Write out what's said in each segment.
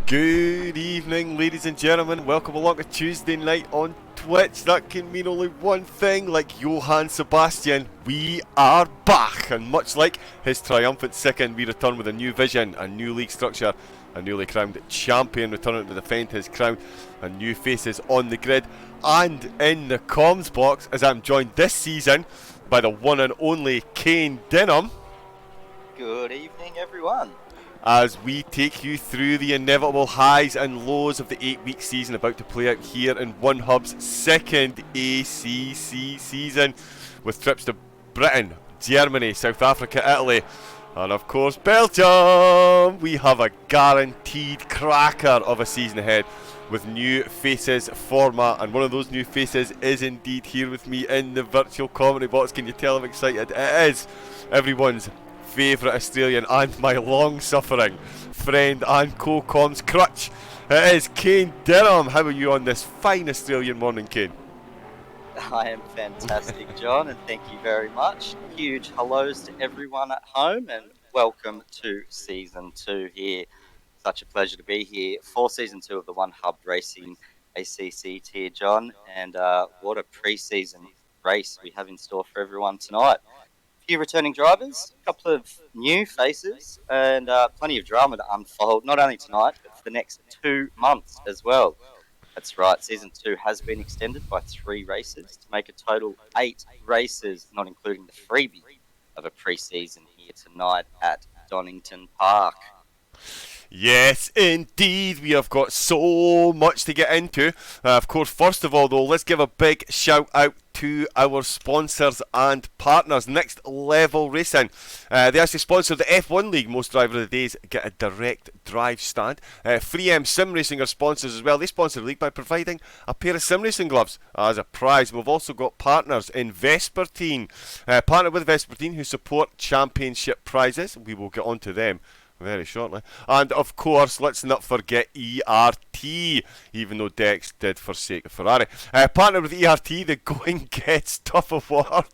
Good evening, ladies and gentlemen. Welcome along to Tuesday night on Twitch. That can mean only one thing, like Johann Sebastian. We are back, and much like his triumphant second, we return with a new vision, a new league structure, a newly crowned champion returning to defend his crown, and new faces on the grid and in the comms box, as I'm joined this season by the one and only Kane Denham. Good evening, everyone. As we take you through the inevitable highs and lows of the 8-week season about to play out here in One Hub's second ACC season, with trips to Britain, Germany, South Africa, Italy, and of course Belgium. We have a guaranteed cracker of a season ahead with new faces format, and one of those new faces is indeed here with me in the virtual commentary box. Can you tell I'm excited? It is everyone's favourite Australian and my long-suffering friend and co-comms crutch. It is Kane Denham. How are you on this fine Australian morning, Kane? I am fantastic, John, and thank you very much. Huge hellos to everyone at home, and welcome to Season 2 here. Such a pleasure to be here for Season 2 of the One Hub Racing ACC tier, John, and what a pre-season race we have in store for everyone tonight. Few returning drivers, a couple of new faces, and plenty of drama to unfold, not only tonight, but for the next 2 months as well. That's right, Season 2 has been extended by 3 races to make a total 8 races, not including the freebie of a pre-season here tonight at Donington Park. Yes, indeed, we have got so much to get into. Of course, first of all, though, let's give a big shout out to our sponsors and partners. Next Level Racing. They actually sponsor the F1 League. Most driver of the days get a direct drive stand. 3M Sim Racing are sponsors as well. They sponsor the league by providing a pair of sim racing gloves as a prize. We've also got partners in Vespertine. Partnered with Vespertine, who support championship prizes. We will get on to them very shortly. And of course, let's not forget ERT, even though Dex did forsake Ferrari. Partnered with ERT, the Going Gets Tough award.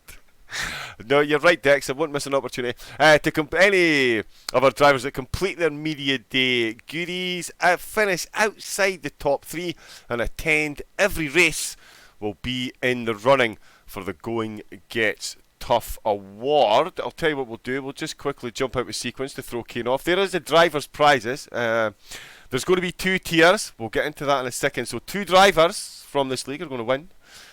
No, you're right, Dex, I won't miss an opportunity to any of our drivers that complete their media day goodies, finish outside the top 3 and attend every race will be in the running for the Going Gets Tough award. I'll tell you what we'll do. We'll just quickly jump out of sequence to throw Kane off. There is the drivers' prizes. There's going to be 2 tiers. We'll get into that in a second. So 2 drivers from this league are going to win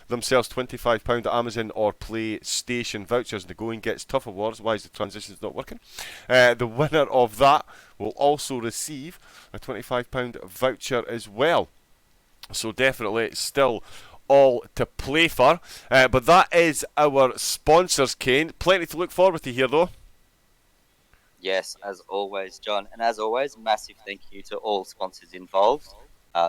themselves £25 Amazon or PlayStation vouchers. The Going Gets Tough awards. Why is the transitions not working? The winner of that will also receive a £25 voucher as well. So definitely still all to play for, but that is our sponsors, Kane. Plenty to look forward to here, though. Yes, as always, John, and as always, massive thank you to all sponsors involved.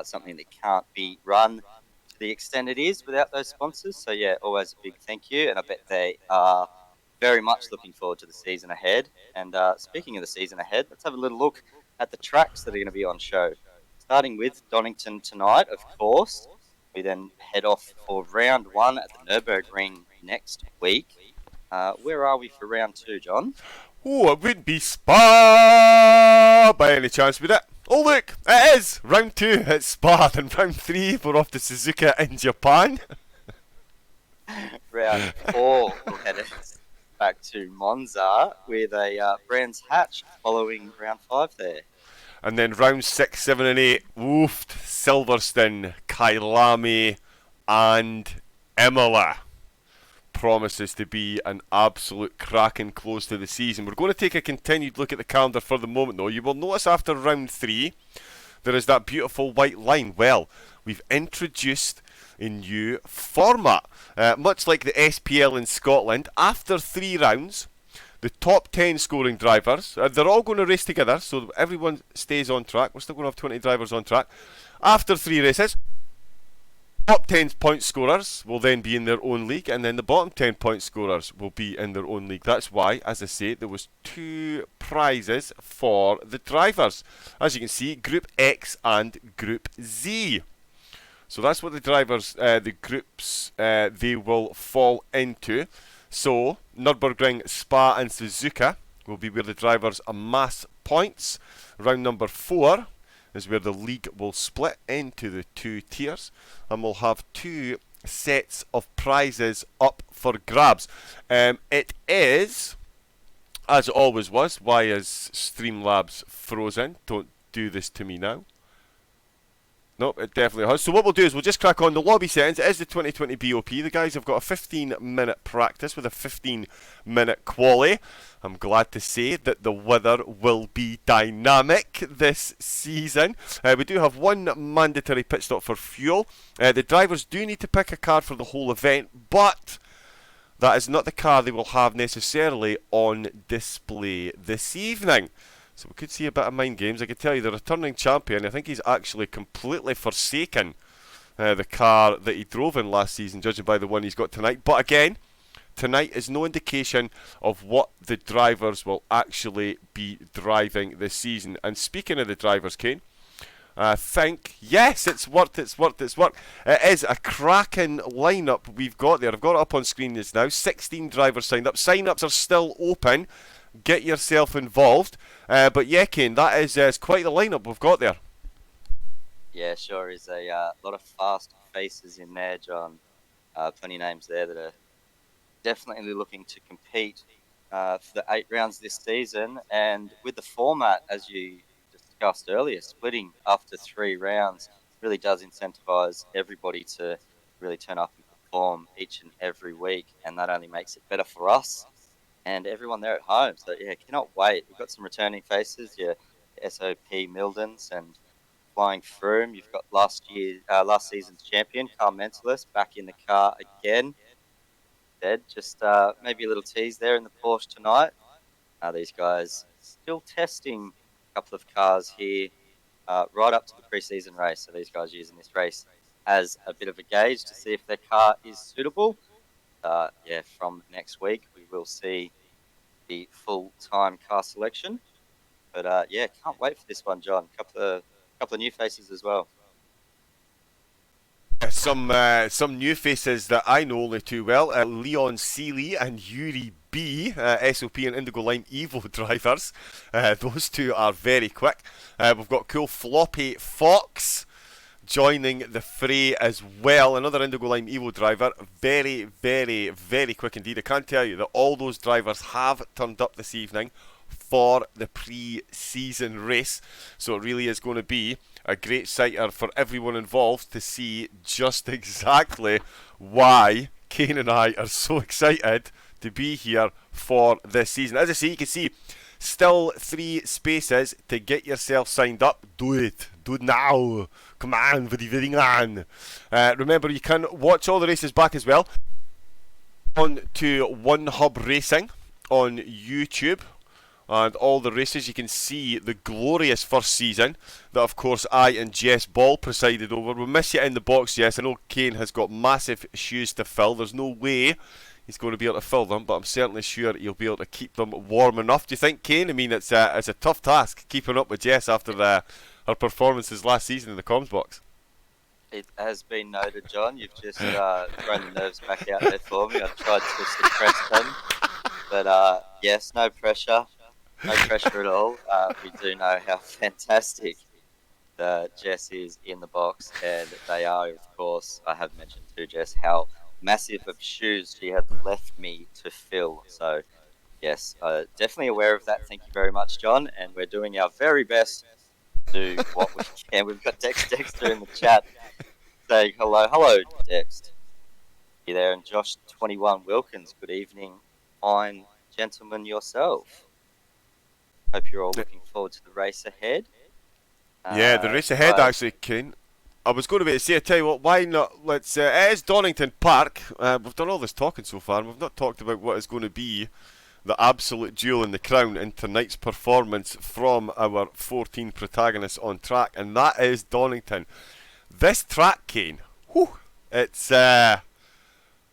Something that can't be run to the extent it is without those sponsors. So yeah, always a big thank you, and I bet they are very much looking forward to the season ahead. And speaking of the season ahead, let's have a little look at the tracks that are going to be on show. Starting with Donington tonight, of course. We then head off for round 1 at the Nürburgring next week. Where are we for round 2, John? Oh, it wouldn't be Spa by any chance, would it? Oh look, it is round 2 at Spa, and round 3 we're off to Suzuka in Japan. Round 4 we'll head back to Monza with a Brands Hatch following round 5 there. And then round 6, 7 and 8, woofed, Silverstone, Kyalami and Imola. Promises to be an absolute cracking close to the season. We're going to take a continued look at the calendar for the moment, though. You will notice after round 3, there is that beautiful white line. Well, we've introduced a new format. Much like the SPL in Scotland, after 3 rounds, the top 10 scoring drivers, they're all going to race together, so everyone stays on track. We're still going to have 20 drivers on track. After 3 races, top 10 point scorers will then be in their own league, and then the bottom 10 point scorers will be in their own league. That's why, as I say, there was 2 prizes for the drivers. As you can see, Group X and Group Z. So that's what the drivers, the groups, they will fall into. So, Nürburgring, Spa and Suzuka will be where the drivers amass points. Round number 4 is where the league will split into the 2 tiers, and we'll have 2 sets of prizes up for grabs. It is, as it always was. Why is Streamlabs frozen? Don't do this to me now. Nope, it definitely has. So what we'll do is we'll just crack on the lobby settings. It is the 2020 BOP. The guys have got a 15-minute practice with a 15-minute quali. I'm glad to say that the weather will be dynamic this season. We do have 1 mandatory pit stop for fuel. The drivers do need to pick a car for the whole event, but that is not the car they will have necessarily on display this evening. So we could see a bit of mind games. I can tell you the returning champion, I think he's actually completely forsaken the car that he drove in last season, judging by the one he's got tonight. But again, tonight is no indication of what the drivers will actually be driving this season. And speaking of the drivers, Kane, I think, yes, it's worked. It is a cracking lineup we've got there. I've got it up on screen just now. 16 drivers signed up. Sign-ups are still open. Get yourself involved. But yeah, Kane, that is quite the lineup we've got there. Yeah, sure is a lot of fast faces in there, John. Plenty of names there that are definitely looking to compete for the 8 rounds this season. And with the format, as you discussed earlier, splitting after 3 rounds really does incentivise everybody to really turn up and perform each and every week. And that only makes it better for us and everyone there at home. So yeah, cannot wait. We've got some returning faces, your SOP Mildens and Flying Froome. You've got last season's champion, Carl Mentalist, back in the car again. Just maybe a little tease there in the Porsche tonight. These guys still testing a couple of cars here right up to the pre-season race. So these guys using this race as a bit of a gauge to see if their car is suitable. Yeah, from next week we will see the full-time car selection. But yeah, can't wait for this one, John. Couple of new faces as well. Some new faces that I know only too well. Leon Seeley and Yuri B, SOP and Indigo Lime Evo drivers. Those 2 are very quick. We've got cool Floppy Fox joining the fray as well. Another Indigo Lime Evo driver. Very, very, very quick indeed. I can tell you that all those drivers have turned up this evening for the pre-season race. So it really is going to be a great sighter for everyone involved to see just exactly why Kane and I are so excited to be here for this season. As I say, you can see still 3 spaces to get yourself signed up. Do it now. Come on, very on. Remember, you can watch all the races back as well on to One Hub Racing on YouTube. And all the races, you can see the glorious first season that, of course, I and Jess Ball presided over. We'll miss you in the box, Jess. I know Kane has got massive shoes to fill. There's no way he's going to be able to fill them, but I'm certainly sure he'll be able to keep them warm enough. Do you think, Kane? I mean, it's a tough task keeping up with Jess after her performances last season in the comms box. It has been noted, John. You've just thrown the nerves back out there for me. I've tried to suppress them. But yes, no pressure. No pressure at all. We do know how fantastic Jess is in the box, and they are, of course, I have mentioned to Jess how massive of shoes she had left me to fill. So, yes, definitely aware of that. Thank you very much, John, and we're doing our very best to do what we can. We've got Dexter in the chat saying hello, Dex. You there, and Josh 21 Wilkins. Good evening, fine gentleman yourself. Hope you're all looking forward to the race ahead. Yeah, the race ahead, actually, Kane. I was going to be to say, I tell you what, why not? Let's. It is Donington Park. We've done all this talking so far, and we've not talked about what is going to be the absolute jewel in the crown in tonight's performance from our 14 protagonists on track, and that is Donington. This track, Kane, it's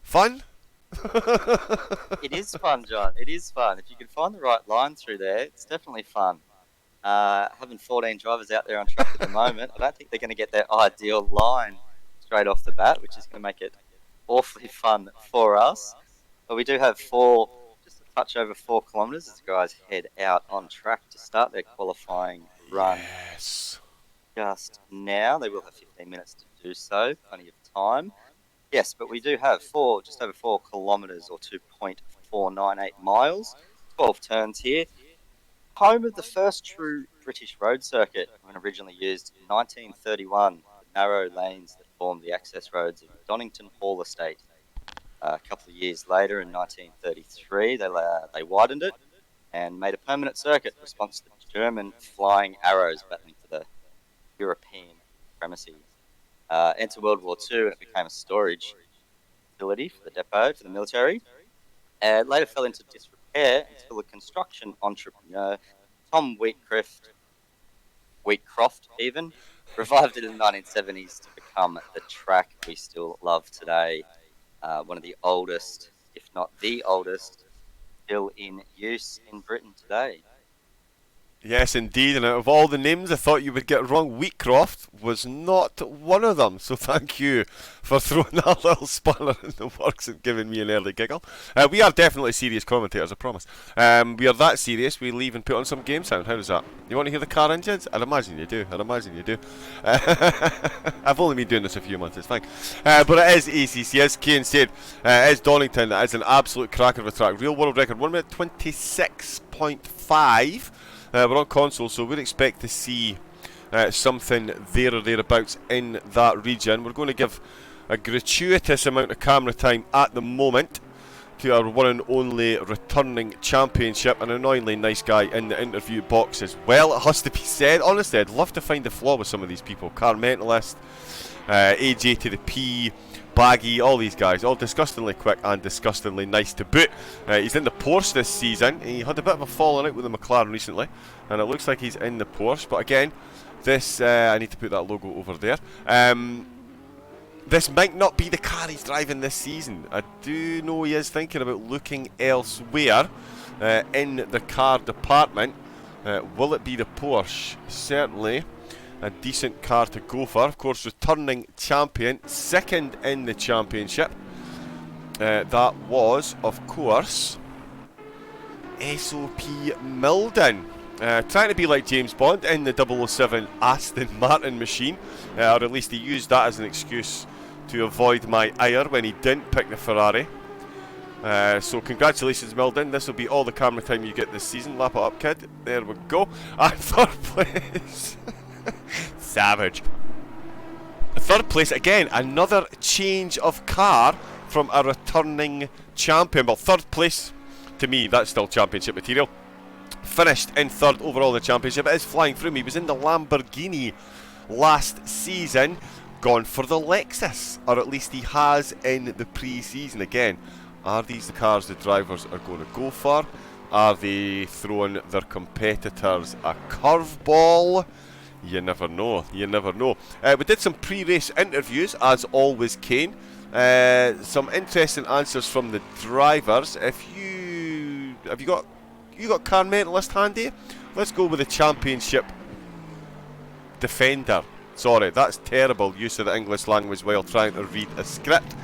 fun. It is fun, John. It is fun. If you can find the right line through there, it's definitely fun. Having 14 drivers out there on track at the moment, I don't think they're going to get their ideal line straight off the bat, which is going to make it awfully fun for us. But we do have just a touch over 4 kilometres as the guys head out on track to start their qualifying run. Yes. just now. They will have 15 minutes to do so, plenty of time. Yes, but we do have just over 4 kilometres or 2.498 miles, 12 turns here. Home of the first true British road circuit, when originally used in 1931, the narrow lanes that formed the access roads of Donington Hall Estate. A couple of years later, in 1933, they widened it and made a permanent circuit in response to the German flying arrows battling for the European supremacy. Enter World War II, and it became a storage facility for the depot for the military. It later fell into disrepair until a construction entrepreneur, Tom Wheatcroft even, revived it in the 1970s to become the track we still love today. One of the oldest, if not the oldest, still in use in Britain today. Yes, indeed, and out of all the names I thought you would get wrong, Wheatcroft was not one of them, so thank you for throwing that little spanner in the works and giving me an early giggle. We are definitely serious commentators, I promise. We are that serious, we leave and put on some game sound. How does that? You want to hear the car engines? I'd imagine you do. I've only been doing this a few months, it's fine. But it is ACC, as Kane said, it is Donington, it is an absolute cracker of a track. Real world record, 1 minute 26.5. We're on console, so we'd expect to see something there or thereabouts in that region. We're going to give a gratuitous amount of camera time at the moment to our one and only returning championship, an annoyingly nice guy in the interview box as well, it has to be said. Honestly, I'd love to find the flaw with some of these people. Car Mentalist, AJ to the P, Baggy, all these guys, all disgustingly quick and disgustingly nice to boot. He's in the Porsche this season. He had a bit of a falling out with the McLaren recently, and it looks like he's in the Porsche. But again, this, I need to put that logo over there. This might not be the car he's driving this season. I do know he is thinking about looking elsewhere in the car department. Will it be the Porsche? Certainly a decent car to go for. Of course, returning champion, second in the championship. That was, of course, SOP Milden. Trying to be like James Bond in the 007 Aston Martin machine. Or at least he used that as an excuse to avoid my ire when he didn't pick the Ferrari. So congratulations, Milden. This will be all the camera time you get this season. Lap it up, kid. There we go. And third place. Savage. Third place, again, another change of car from a returning champion. Well, third place, to me, that's still championship material. Finished in third overall in the championship. It is flying through me. He was in the Lamborghini last season. Gone for the Lexus, or at least he has in the pre-season. Again, are these the cars the drivers are going to go for? Are they throwing their competitors a curveball? You never know. You never know. We did some pre-race interviews, as always, Kane. Some interesting answers from the drivers. Have you got Car Mentalist handy? Let's go with the championship defender. Sorry, that's terrible use of the English language while trying to read a script.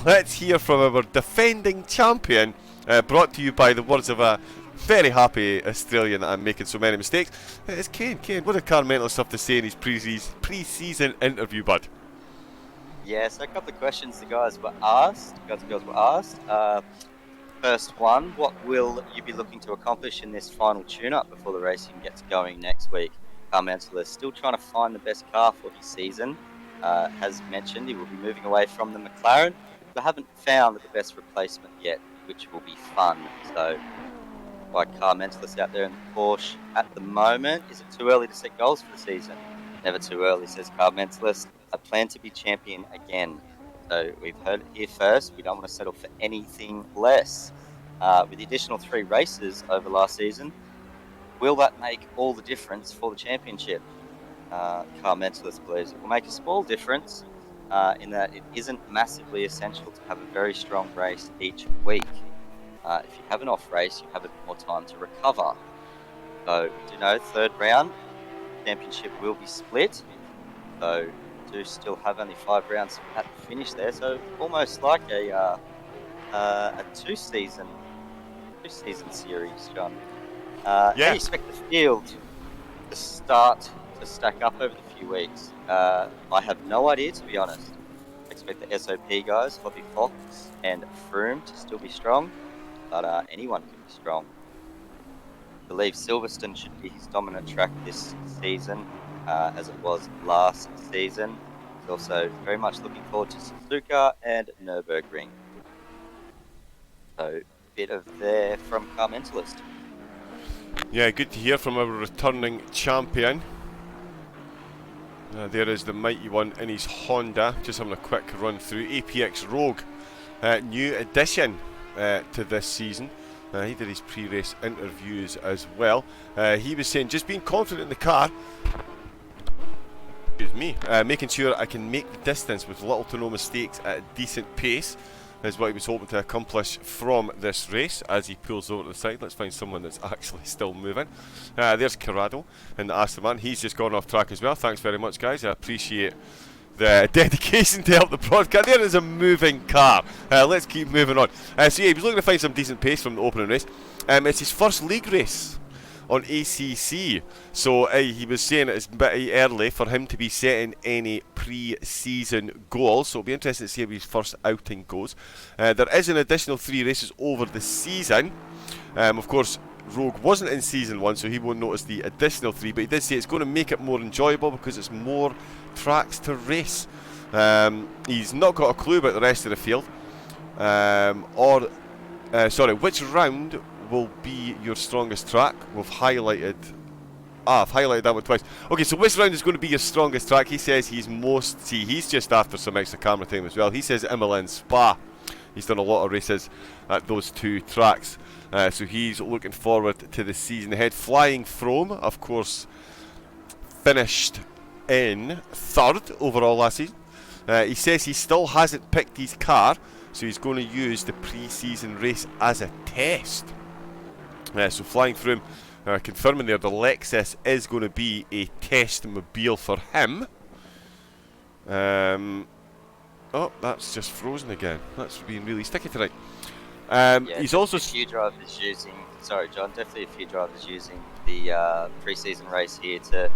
Let's hear from our defending champion, brought to you by the words of a very happy Australian that I'm making so many mistakes. It's Kane. Kane, what did Car Mentalist have to say in his pre-season interview, bud? Yeah, so a couple of questions the guys and girls were asked. First one, what will you be looking to accomplish in this final tune-up before the racing gets going next week? Car Mentalist still trying to find the best car for his season. Has mentioned he will be moving away from the McLaren, but haven't found the best replacement yet, which will be fun. So, by Car Mentalist out there in the Porsche at the moment, is it too early to set goals for the season? Never too early, says Car Mentalist. I plan to be champion again. So we've heard it here first. We don't want to settle for anything less. With the additional 3 races over last season, will that make all the difference for the championship? Car Mentalist believes it will make a small difference in that it isn't massively essential to have a very strong race each week. If you have an off race, you have a bit more time to recover. So, third round, championship will be split. So, do still have only 5 rounds at the finish there. So, almost like a two-season series, John. How do you expect the field to start to to stack up over the few weeks? I have no idea, to be honest. I expect the SOP guys, Floppy Fox and Froome, to still be strong, but anyone can be strong. I believe Silverstone should be his dominant track this season, as it was last season. He's also very much looking forward to Suzuka and Nürburgring. So, a bit of there from Car Mentalist. Yeah, good to hear from our returning champion. There is the mighty one in his Honda. Just having a quick run through. APX Rogue, new addition to this season. He did his pre-race interviews as well. He was saying just being confident in the car, making sure I can make the distance with little to no mistakes at a decent pace is what he was hoping to accomplish from this race. As he pulls over to the side, let's find someone that's actually still moving. There's Corrado in the Aston Martin. He's just gone off track as well. Thanks very much, guys. I appreciate the dedication to help the broadcast. There is a moving car. Let's keep moving on. So yeah, he was looking to find some decent pace from the opening race. It's his first league race on ACC, so he was saying it's a bit early for him to be setting any pre-season goals, so it'll be interesting to see how his first outing goes. There is an additional 3 races over the season. Of course, Rogue wasn't in season 1, so he won't notice the additional 3, but he did say it's going to make it more enjoyable because it's more tracks to race. He's not got a clue about the rest of the field, which round will be your strongest track. I've highlighted that one twice. Okay, so which round is going to be your strongest track? He says he's just after some extra camera time as well. He says Imola and Spa. He's done a lot of races at those 2 tracks, so he's looking forward to the season ahead. Flying Froome, of course, finished in 3rd overall last season. He says he still hasn't picked his car, so he's going to use the pre-season race as a test. So Flying Froome confirming there the Lexus is going to be a test mobile for him. Oh, that's just frozen again. That's being really sticky tonight. He's also a few drivers using. Sorry, John. Definitely a few drivers using the pre-season race here to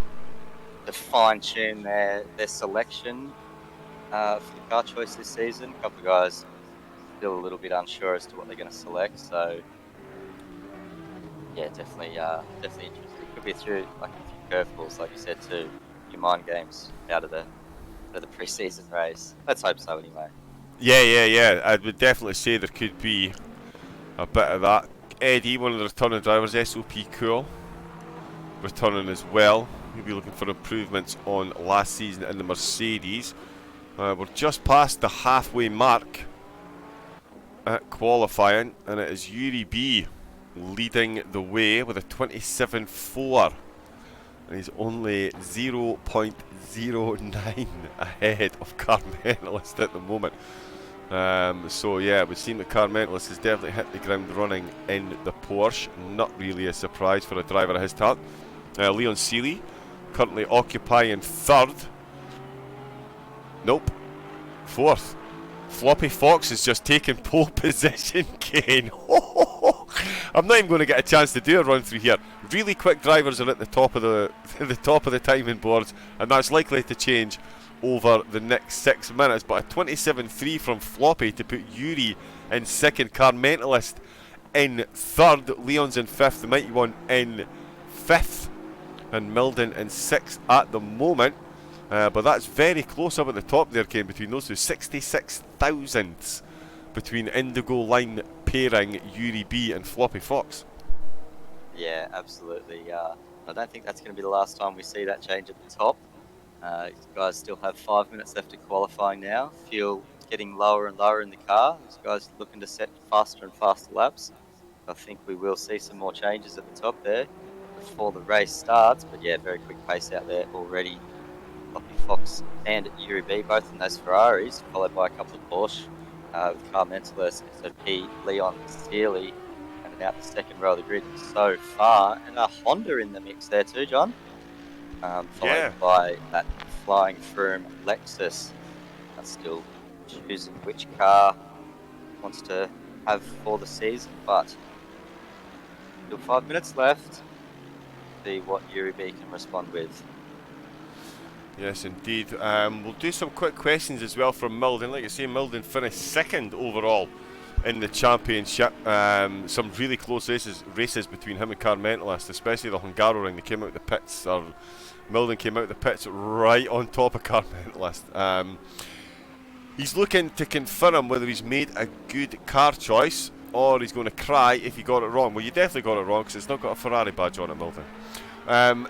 fine-tune their selection for the car choice this season. A couple of guys still a little bit unsure as to what they're going to select. So yeah, definitely interesting. Could be through like a few curveballs, like you said, too. Your mind games out of the pre-season race. Let's hope so, anyway. Yeah. I would definitely say there could be a bit of that. Eddie, one of the returning drivers, SOP Cool, returning as well. He'll be looking for improvements on last season in the Mercedes. We're just past the halfway mark at qualifying, and it is Yuri B leading the way with a 27.4, and he's only 0.09 ahead of Car Mentalist at the moment. So yeah, it would seem that Car Mentalist has definitely hit the ground running in the Porsche. Not really a surprise for a driver of his talent. Leon Seeley currently occupying 3rd. Nope, 4th. Floppy Fox has just taken pole position, Kane. I'm not even going to get a chance to do a run through here. Really quick drivers are at the top of the timing boards, and that's likely to change over the next 6 minutes. But a 27.3 from Floppy to put Yuri in 2nd, Car Mentalist in 3rd, Leon's in 5th, the mighty one in 5th, and Milden in 6th at the moment. But that's very close up at the top there, Kane, between those two. 66 thousandths between Indigo Line pairing Yuri B and Floppy Fox. Yeah, absolutely. I don't think that's going to be the last time we see that change at the top. These guys still have 5 minutes left of qualifying now. Fuel getting lower and lower in the car. These guys looking to set faster and faster laps. I think we will see some more changes at the top there before the race starts. But yeah, very quick pace out there already. Floppy Fox and Yuri B, both in those Ferraris, followed by a couple of Porsche with Car Mentalist, SOP, Leon Seeley, and out the 2nd row of the grid so far. And a Honda in the mix there too, John. Followed by that Flying Froome Lexus. That's still choosing which car wants to have for the season, but still 5 minutes left. See what Yuri B can respond with. Yes, indeed. We'll do some quick questions as well from Milden. Like I say, Milden finished second overall in the championship. Some really close races between him and Carmentalist, especially the Hungaroring. They came out the pits, or Milden came out the pits right on top of Carmentalist. He's looking to confirm whether he's made a good car choice or he's going to cry if he got it wrong. Well, you definitely got it wrong because it's not got a Ferrari badge on it, Milden.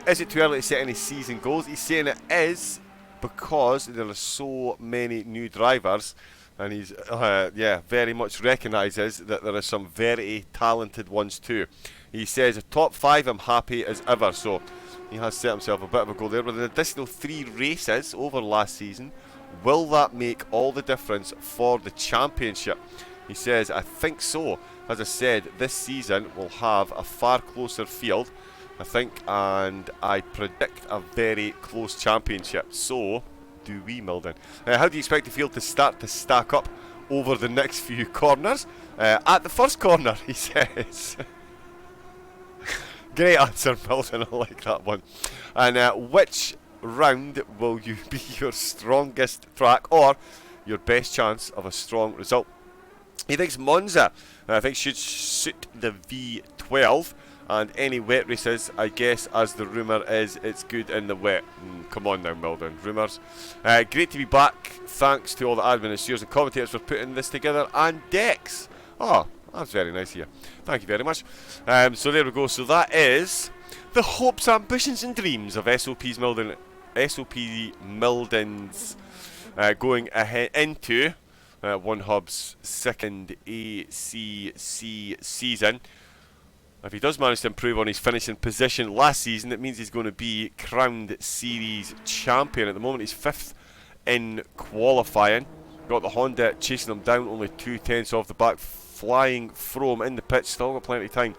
Is it too early to set any season goals? He's saying it is because there are so many new drivers, and he's very much recognises that there are some very talented ones too. He says a top 5 I'm happy as ever, so he has set himself a bit of a goal there. With an additional 3 races over last season, will that make all the difference for the championship? He says, I think so. As I said, this season will have a far closer field, I think, and I predict a very close championship. So, do we, Milden? How do you expect the field to start to stack up over the next few corners? At the first corner, he says. Great answer, Milden. I like that one. And which round will you be your strongest track or your best chance of a strong result? He thinks Monza, I think, should suit the V12. And any wet races, I guess, as the rumour is, it's good in the wet. Come on now, Milden. Rumours. Great to be back. Thanks to all the administrators and commentators for putting this together. And Dex. Oh, that's very nice of you. Thank you very much. So there we go. So that is the hopes, ambitions and dreams of SOP Milden's going ahead into One Hub's second ACC season. If he does manage to improve on his finishing position last season, it means he's going to be crowned series champion. At the moment, he's 5th in qualifying. Got the Honda chasing him down, only 2/10 off the back. Flying Frome in the pitch, still got plenty of time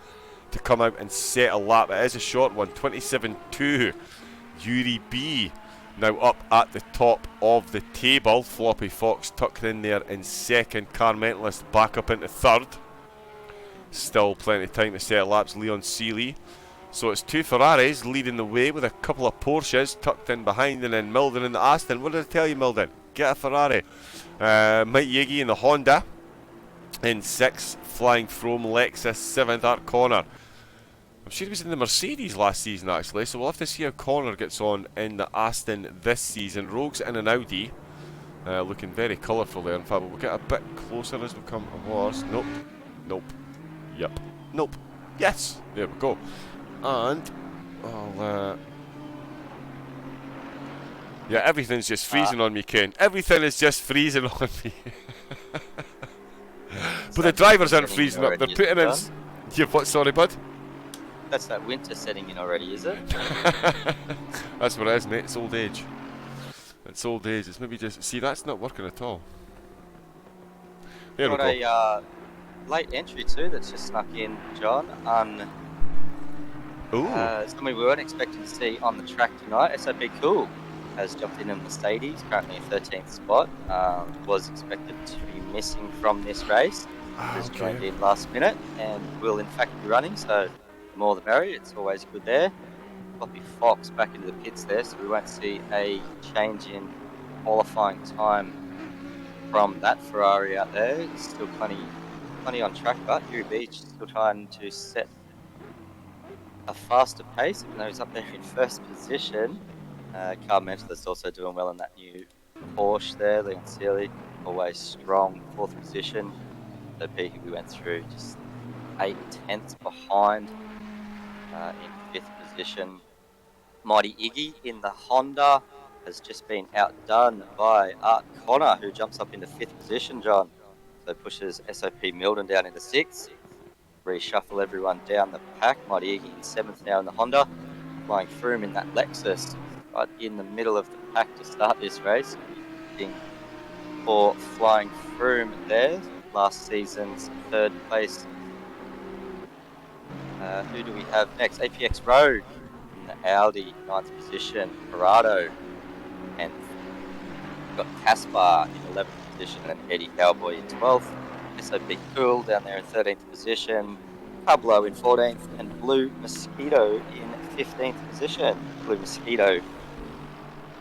to come out and set a lap. It is a short one, 27-2. Yuri B now up at the top of the table. Floppy Fox tucked in there in second. Carmentalist back up into third. Still plenty of time to set laps. Leon Seeley. So it's 2 Ferraris leading the way with a couple of Porsches tucked in behind, and then Milden in the Aston. What did I tell you, Milden? Get a Ferrari. Mike Yiggy in the Honda in 6th. Flying Frome Lexus 7th. Art Connor, I'm sure he was in the Mercedes last season actually, so we'll have to see how Connor gets on in the Aston this season. Rogues in an Audi. Looking very colourful there. In fact, we'll get a bit closer as we come towards. Nope. Nope. Yep. Nope. Yes. There we go. And I'll yeah, everything's just freezing on me, Ken. Everything is just freezing on me. But the drivers aren't freezing up. They're putting in. You've what? Sorry, bud. That's that winter setting in already, is it? That's what it is, mate. It's old age. It's old age. It's maybe just. See, that's not working at all. There we go. A late entry too that's just snuck in, John. Somebody we weren't expecting to see on the track tonight. SOP Cool has jumped in the Mercedes, currently in 13th spot. Was expected to be missing from this race. Just joined in last minute and will in fact be running, so the more the merrier. It's always good there. Floppy Fox back into the pits there, so we won't see a change in qualifying time from that Ferrari out there. It's still plenty on track, but Yuri Beach still trying to set a faster pace, even though he's up there in first position. Carmentalist also doing well in that new Porsche there. Leon Seeley, always strong, 4th position. The P who we went through just 8/10 behind in 5th position. Mighty Iggy in the Honda has just been outdone by Art Connor, who jumps up into 5th position, John. So pushes SOP Milden down into 6th. Reshuffle everyone down the pack. Mighty Iggy in 7th now in the Honda. Flying Frome in that Lexus, right in the middle of the pack to start this race. Looking for Flying Frome there. Last season's 3rd place. Who do we have next? APX Road in the Audi, 9th position. Parado. And we've got Caspar in 11th position and Eddie Cowboy in 12th. SOP Cool down there in 13th position. Pablo in 14th and Blue Mosquito in 15th position. Blue Mosquito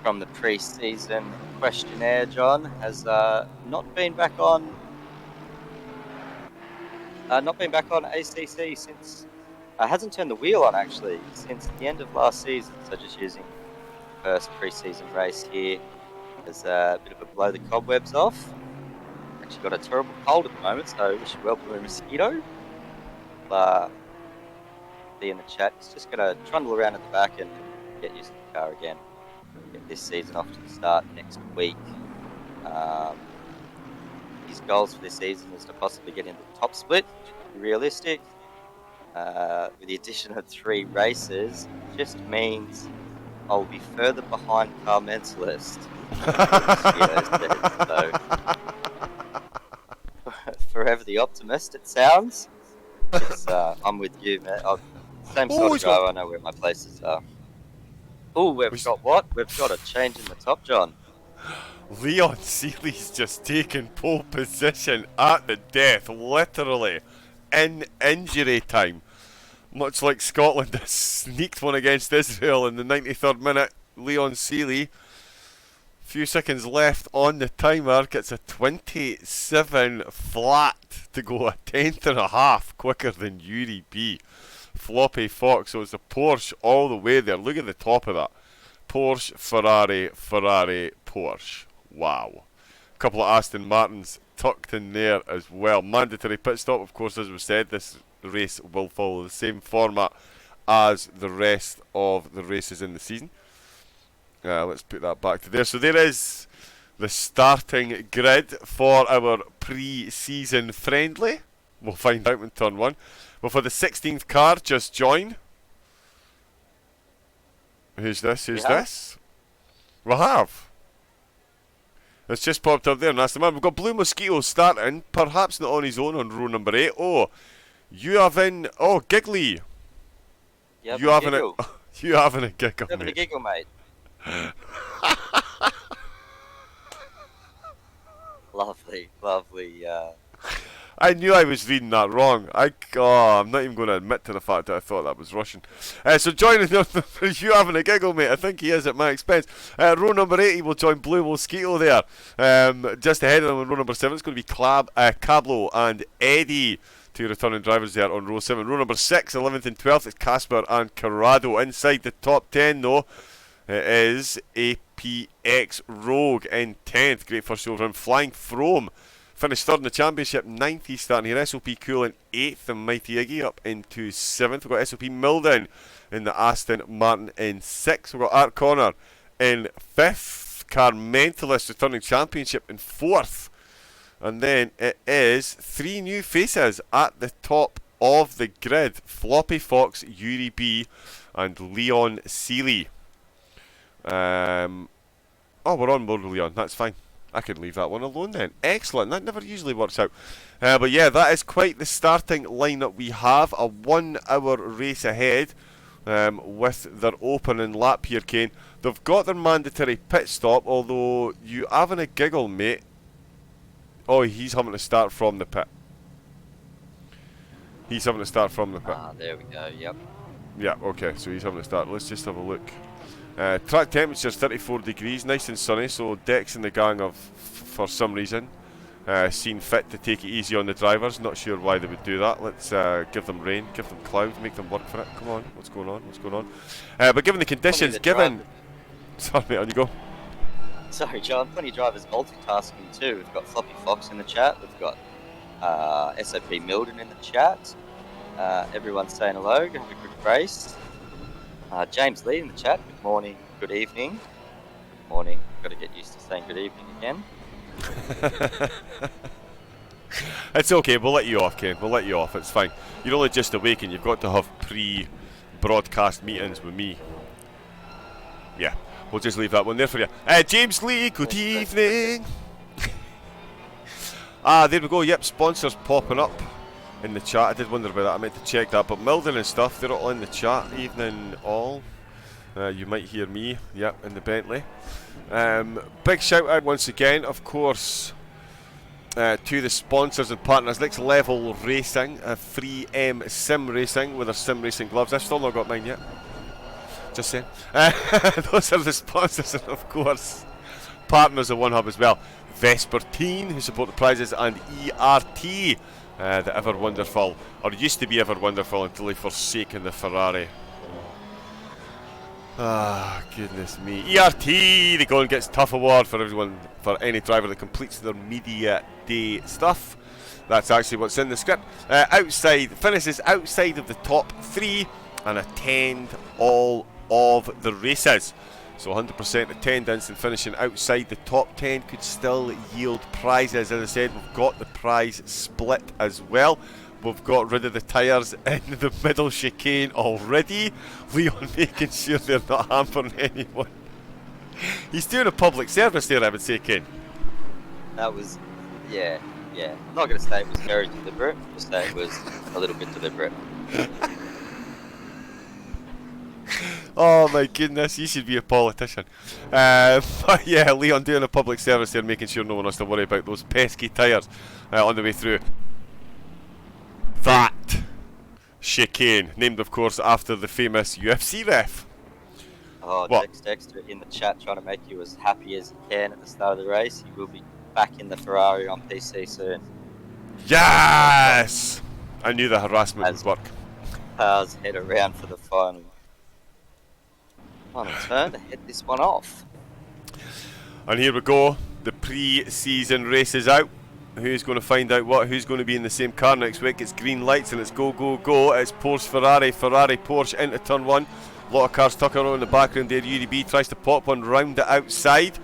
from the pre-season questionnaire, John, has not been back on ACC since. Hasn't turned the wheel on actually since the end of last season. So just using the first pre-season race here as a bit of a blow the cobwebs off. Actually got a terrible cold at the moment, so wish you well, Blue Mosquito. Be in the chat. He's just going to trundle around at the back and get used to the car again. Get this season off to the start next week. His goals for this season is to possibly get into the top split, to be realistic. With the addition of 3 races, just means I'll be further behind car mentalist. So, forever the optimist, it sounds. I'm with you, man. Same sort of driver, I know where my places are. Oh, we've got what? We've got a change in the top, John. Leon Seeley's just taken pole position at the death, literally in injury time. Much like Scotland has sneaked one against Israel in the 93rd minute. Leon Seeley, few seconds left on the timer, gets a 27 flat to go a tenth and a half quicker than Yuri B. Floppy Fox, so it's a Porsche all the way there. Look at the top of that. Porsche, Ferrari, Ferrari, Porsche. Wow. A couple of Aston Martins tucked in there as well. Mandatory pit stop, of course, as we said. This race will follow the same format as the rest of the races in the season. Let's put that back to there. So there is the starting grid for our pre-season friendly. We'll find out in turn 1. Well, for the 16th car, just join. Who's this? Who's this? We have. It's just popped up there, and that's the man. We've got Blue Mosquito starting, perhaps not on his own on row number 8. Oh, you having... Oh, Giggly. You having a you having a giggle, having a giggle, mate. Lovely, lovely. I knew I was reading that wrong. I'm not even going to admit to the fact that I thought that was Russian. So joining us, you having a giggle, mate. I think he is at my expense. Row number 8, he will join Blue Mosquito there. Just ahead of him in row number 7, it's going to be Cablo and Eddie. 2 returning drivers there on row 7. Row number 6, 11th and 12th, it's Casper and Corrado. Inside the top 10, though, it is APX Rogue in 10th. Great first show of him. Flying Frome finished 3rd in the championship. 9th he's starting here. SOP Cool in 8th, and Mighty Iggy up into 7th. We've got SOP Milden in the Aston Martin in 6th. We've got Art Connor in 5th. Car Mentalist returning championship in 4th. And then it is 3 new faces at the top of the grid. Floppy Fox, Yuri B, and Leon Seeley. Oh, we're on board with Leon. That's fine. I can leave that one alone then. Excellent. That never usually works out. But yeah, that is quite the starting lineup we have. A 1 hour race ahead with their opening lap here, Kane. They've got their mandatory pit stop, although you having a giggle, mate. Oh, he's having to start from the pit. He's having to start from the pit. Ah, there we go, yep. Yeah, okay, so he's having to start. Let's just have a look. Track temperature is 34 degrees, nice and sunny, so Dex and the gang have, for some reason, seen fit to take it easy on the drivers. Not sure why they would do that. Let's give them rain, give them clouds, make them work for it. Come on, what's going on, what's going on? But given the conditions, Sorry mate, on you go. Sorry John, plenty of drivers multitasking too. We've got Floppy Fox in the chat, we've got SOP Milden in the chat. Everyone's saying hello, have a good race. James Lee in the chat, good morning, good evening. Good morning, got to get used to saying good evening again. It's okay, we'll let you off, Ken. We'll let you off, it's fine. You're only just awake and you've got to have pre-broadcast meetings with me. Yeah, we'll just leave that one there for you. James Lee, good evening. There we go, yep, sponsors popping up in the chat. I did wonder about that, I meant to check that. But Milden and stuff, they're all in the chat. Evening all. You might hear me, yep, in the Bentley. Big shout out once again, of course, to the sponsors and partners. Next Level Racing, free Sim Racing with their Sim Racing gloves. I've still not got mine yet. Just saying. Those are the sponsors, and of course, partners of One Hub as well. Vespertine, who support the prizes, and ERT, the ever wonderful, or used to be ever wonderful until they forsaken the Ferrari. Ah, goodness me. ERT, the Going Gets Tough award for everyone, for any driver that completes their media day stuff. That's actually what's in the script. Finishes outside of the top 3 and attend all of the races. So 100% attendance and finishing outside the top 10 could still yield prizes. As I said, we've got the prize split as well. We've got rid of the tyres in the middle chicane already. Leon making sure they're not hampering anyone. He's doing a public service there, I would say, Ken. That was, yeah. I'm not going to say it was very deliberate, just say it was a little bit deliberate. Oh my goodness, you should be a politician. But yeah, Leon doing a public service there, making sure no one has to worry about those pesky tyres on the way through. That chicane, named of course after the famous UFC ref. Oh, Dexter in the chat trying to make you as happy as he can at the start of the race. He will be back in the Ferrari on PC soon. Yes! I knew the harassment would work. Cars head around for the final turn to head this one off. And here we go, the pre-season race is out. Who's going to find out what? Who's going to be in the same car next week? It's green lights and it's go, go, go. It's Porsche, Ferrari, Porsche into turn 1. A lot of cars tucking on in the background there. UDB tries to pop one round the outside.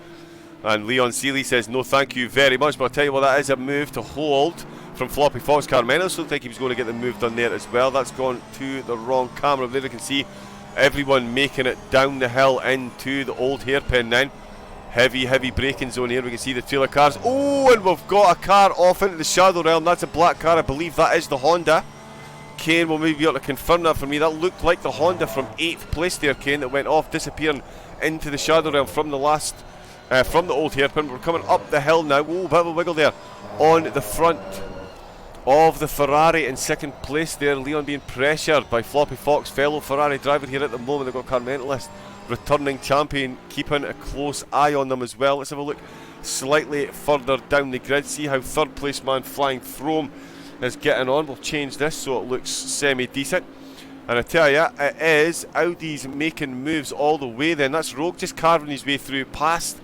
And Leon Seeley says, no thank you very much. But I'll tell you what, that is a move to hold from Floppy Fox. Carmenos looked like he was going to get the move done there as well. That's gone to the wrong camera. There you can see everyone making it down the hill into the old hairpin then. Heavy braking zone here. We can see the trailer cars. Oh, and we've got a car off into the shadow realm. That's a black car. I believe that is the Honda. Kane will maybe be able to confirm that for me. That looked like the Honda from 8th place there, Kane, that went off, disappearing into the shadow realm from the last, from the old hairpin. We're coming up the hill now. Oh, bit of a wiggle there on the front of the Ferrari in 2nd place there. Leon being pressured by Floppy Fox, fellow Ferrari driver here at the moment. They've got Carmentalist, returning champion, keeping a close eye on them as well. Let's have a look slightly further down the grid, see how 3rd place man Flying Throne is getting on. We'll change this so it looks semi-decent. And I tell you, it is Audi's making moves all the way then. That's Rogue just carving his way through past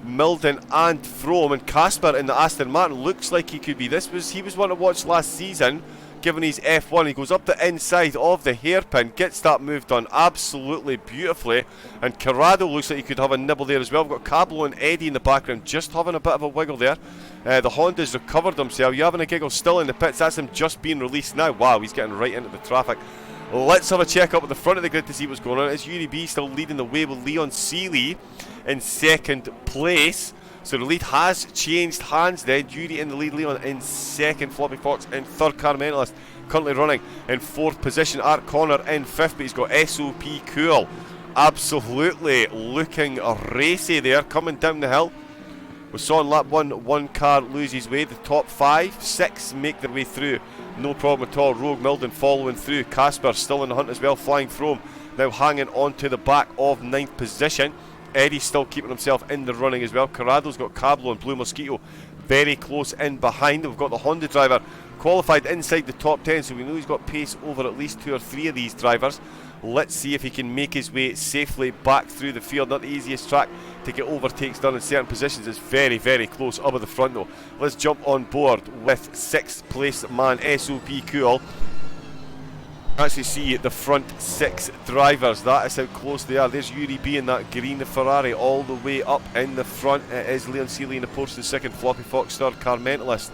Milden and Frome, and Casper in the Aston Martin looks like he could be. He was one to watch last season, given his F1. He goes up the inside of the hairpin, gets that move done absolutely beautifully, and Corrado looks like he could have a nibble there as well. We've got Cablo and Eddie in the background just having a bit of a wiggle there. The Honda's recovered themselves. You having a giggle still in the pits. That's him just being released now. Wow, he's getting right into the traffic. Let's have a check up at the front of the grid to see what's going on. It's UDB still leading the way with Leon Seeley in 2nd place. So the lead has changed hands then. Judy in the lead, Leon in 2nd, Floppy Fox in 3rd, Carmentalist currently running in 4th position. Art Connor in 5th, but he's got SOP Cool absolutely looking racy there, coming down the hill. We saw in lap 1, one car lose his way. The top 5, 6 make their way through. No problem at all. Rogue Milden following through. Casper still in the hunt as well. Flying Throne now hanging on to the back of 9th position. Eddie's still keeping himself in the running as well. Corrado's got Cablo and Blue Mosquito very close in behind. We've got the Honda driver qualified inside the top 10, so we know he's got pace over at least 2 or 3 of these drivers. Let's see if he can make his way safely back through the field. Not the easiest track to get overtakes done in certain positions. It's very close up at the front though. Let's jump on board with 6th place man SOP Cool. Actually see the front 6 drivers. That is how close they are. There's Yuri B in that green Ferrari all the way up in the front. It is Leon Seeley in the Porsche in 2nd, Floppy Fox 3rd, Carmentalist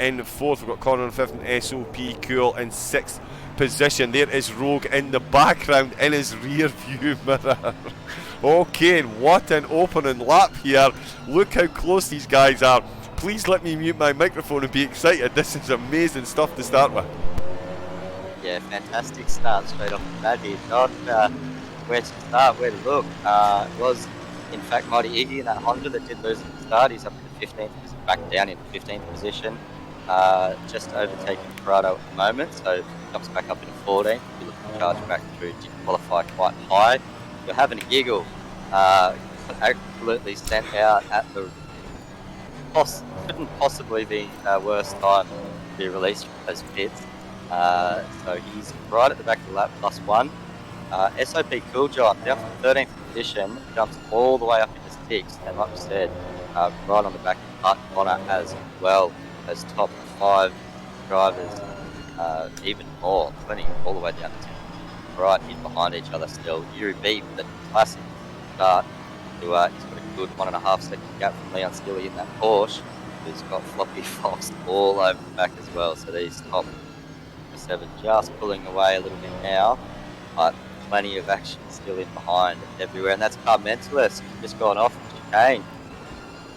in 4th. We've got Connor in 5th and SOP Cool in 6th position. There is Rogue in the background in his rear view mirror. Okay, what an opening lap here. Look how close these guys are. Please let me mute my microphone and be excited. This is amazing stuff to start with. Yeah, fantastic start straight off the bat here, John. Where to start, where to look. It was, in fact, Mighty Iggy in that Honda that did lose at the start. He's up in the 15th, back down in the 15th position. Just overtaking Corrado at the moment, so comes back up in 14th. He looked to charge back through, did qualify quite high. you're having a giggle. Absolutely sent out at the couldn't possibly be worst time to be released from those pits. So he's right at the back of the lap, +1. SOP Cool John, down from 13th position, jumps all the way up into 6th, and like we said, right on the back of Connor as well as top 5 drivers, even more, plenty all the way down to 10. Right in behind each other still. Yuri B with a classic start. He's got a good 1.5 second gap from Leon Steely in that Porsche, who's got Floppy Fox all over the back as well. So these top 7 just pulling away a little bit now, but plenty of action still in behind everywhere. And that's Car Mentalist, just gone off the chicane.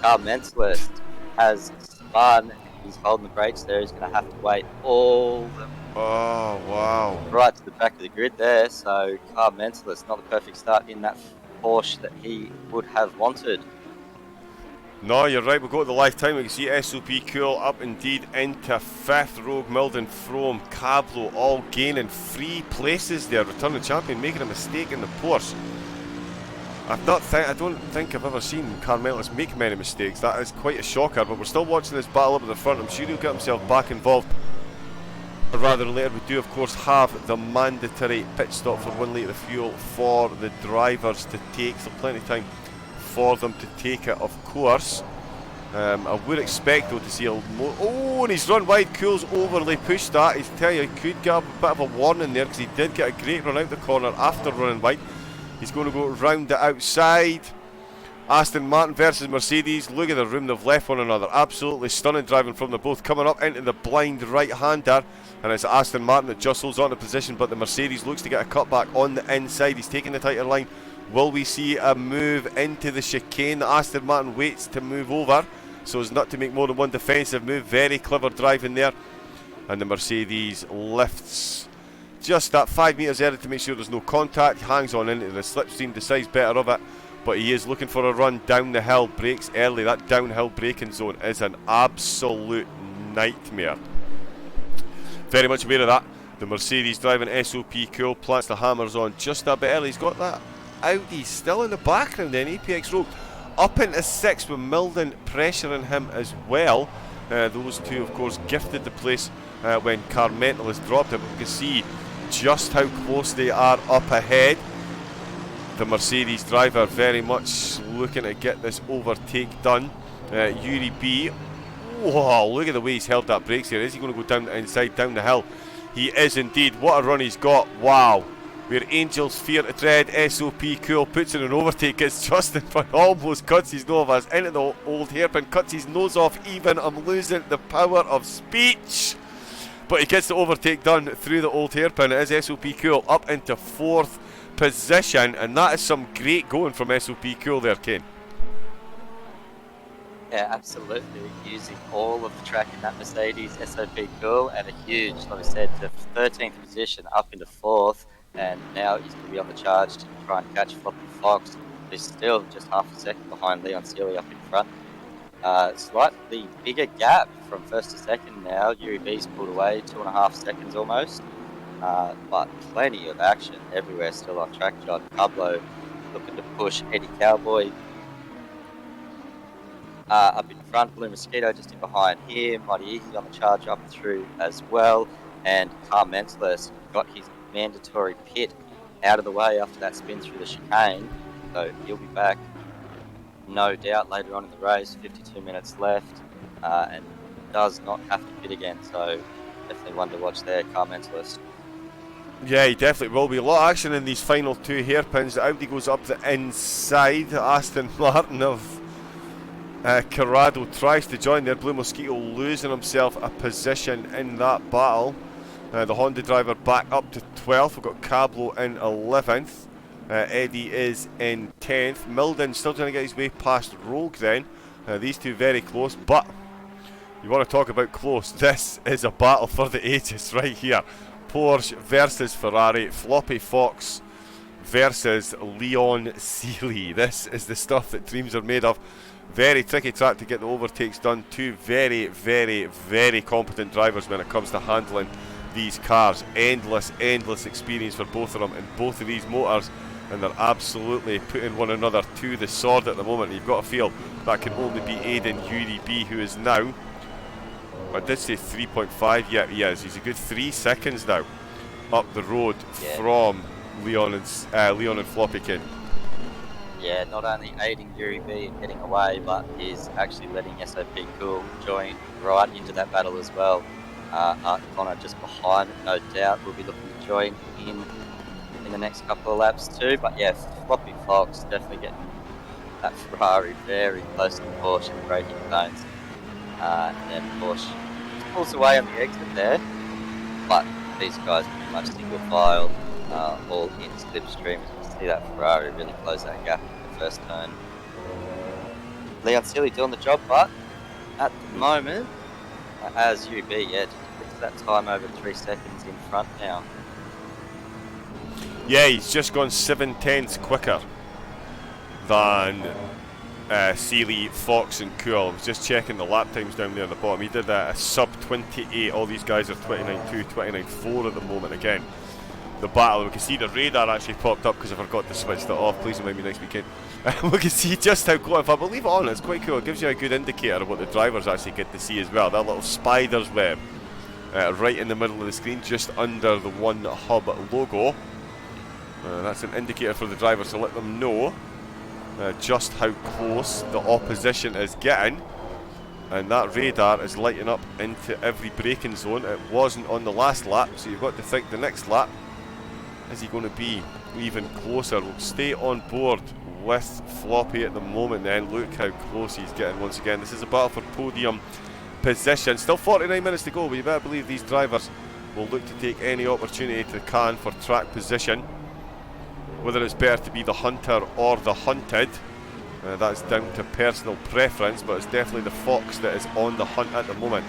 Car Mentalist has spun. He's holding the brakes there. He's going to have to wait all the right to the back of the grid there. So Car Mentalist, not the perfect start in that Porsche that he would have wanted. No, you're right, we'll go to the lifetime. We can see SOP Cool up indeed into 5th, Rogue, Milden, Frome, Cablo all gaining 3 places there. Returning champion making a mistake in the Porsche. I don't think I've ever seen Carmelis make many mistakes. That is quite a shocker, but we're still watching this battle up at the front. I'm sure he'll get himself back involved rather than later. We do of course have the mandatory pit stop for 1 litre of fuel for the drivers to take, so plenty of time for them to take it, of course. I would expect though to see a more. Oh, and he's run wide. Cool's overly pushed that. I tell you, he could get a bit of a warning there because he did get a great run out the corner after running wide. He's going to go round the outside. Aston Martin versus Mercedes. Look at the room they've left one another. Absolutely stunning driving from them both. Coming up into the blind right-hander. And it's Aston Martin that just holds on to position, but the Mercedes looks to get a cutback on the inside. He's taking the tighter line. Will we see a move into the chicane? The Aston Martin waits to move over so as not to make more than one defensive move. Very clever driving there. And the Mercedes lifts just that 5 metres early to make sure there's no contact. He hangs on into the slipstream, decides better of it, but he is looking for a run down the hill. Brakes early. That downhill braking zone is an absolute nightmare. Very much aware of that. The Mercedes driving SOP Cool plants the hammers on just a bit early. He's got that Audi still in the background then. APX Rogue up into 6th with Milden pressuring him as well. Those two of course gifted the place when Carmentalist dropped him. You can see just how close they are up ahead. The Mercedes driver very much looking to get this overtake done. Yuri B. Whoa, look at the way he's held that brakes here. Is he going to go down the inside, down the hill? He is indeed. What a run he's got. Wow. Where Angels fear to tread, SOP Cool puts in an overtake, gets just in front, almost cuts his nose into the old hairpin, cuts his nose off even. I'm losing the power of speech. But he gets the overtake done through the old hairpin. It is SOP Cool up into 4th position, and that is some great going from SOP Cool there, Kane. Yeah, absolutely. Using all of the track in that Mercedes, SOP Cool, and a huge, like I said, to 13th position up into 4th. And now he's going to be on the charge to try and catch Floppy Fox, who's still just half a second behind Leon Sealy up in front. Slightly bigger gap from 1st to 2nd now. Yuri B's pulled away 2.5 seconds almost. But plenty of action everywhere still on track. John Cablo looking to push Eddie Cowboy up in front. Blue Mosquito just in behind here. Mighty Easy on the charge up through as well. And Car Mentalist got his mandatory pit out of the way after that spin through the chicane, so he'll be back no doubt later on in the race. 52 minutes left, and does not have to pit again, so definitely one to watch there. Car Mentalist. Yeah, he definitely will be. A lot of action in these final 2 hairpins. The Audi goes up the inside. Aston Martin of Corrado tries to join there. Blue Mosquito losing himself a position in that battle. The Honda driver back up to 12th. We've got Cablo in 11th. Eddie is in 10th. Milden still trying to get his way past Rogue then. These two very close, but you want to talk about close. This is a battle for the ages right here. Porsche versus Ferrari. Floppy Fox versus Leon Sealy. This is the stuff that dreams are made of. Very tricky track to get the overtakes done. Two very, very, very competent drivers when it comes to handling these cars. Endless experience for both of them, and both of these motors and they're absolutely putting one another to the sword at the moment. You've got to feel that can only be Aidan Yuri B, who is now, I did say 3.5, yeah he is, he's a good 3 seconds now up the road from Leon and Floppy Kid. Yeah, not only aiding Yuri B in getting away, but he's actually letting SOP Cool join right into that battle as well. Art Connor just behind, no doubt, will be looking to join in the next couple of laps too. But yeah, Floppy Fox definitely getting that Ferrari very close to the Porsche in the braking zones. And then Porsche pulls away on the exit there, but these guys pretty much single file, all in slipstream. See that Ferrari really close that gap in the first turn. Leon Sealy doing the job, but at the moment, as UB, just puts that time over 3 seconds in front now. Yeah, he's just gone 7/10ths quicker than Sealy, Fox and Cool. I was just checking the lap times down there on the bottom. He did a sub 28. All these guys are 29.2, 29.4 at the moment. Again, the battle, we can see the radar actually popped up because I forgot to switch that off. Please remind me next weekend. We can see just how close, if I believe it on, it's quite cool. It gives you a good indicator of what the drivers actually get to see as well. That little spider's web right in the middle of the screen, just under the One Hub logo. That's an indicator for the drivers to let them know just how close the opposition is getting. And that radar is lighting up into every braking zone. It wasn't on the last lap, so you've got to think the next lap, is he going to be even closer? We'll stay on board with Floppy at the moment then. Look how close he's getting once again. This is a battle for podium position. Still 49 minutes to go, but you better believe these drivers will look to take any opportunity they can for track position. Whether it's better to be the hunter or the hunted, that's down to personal preference, but it's definitely the Fox that is on the hunt at the moment.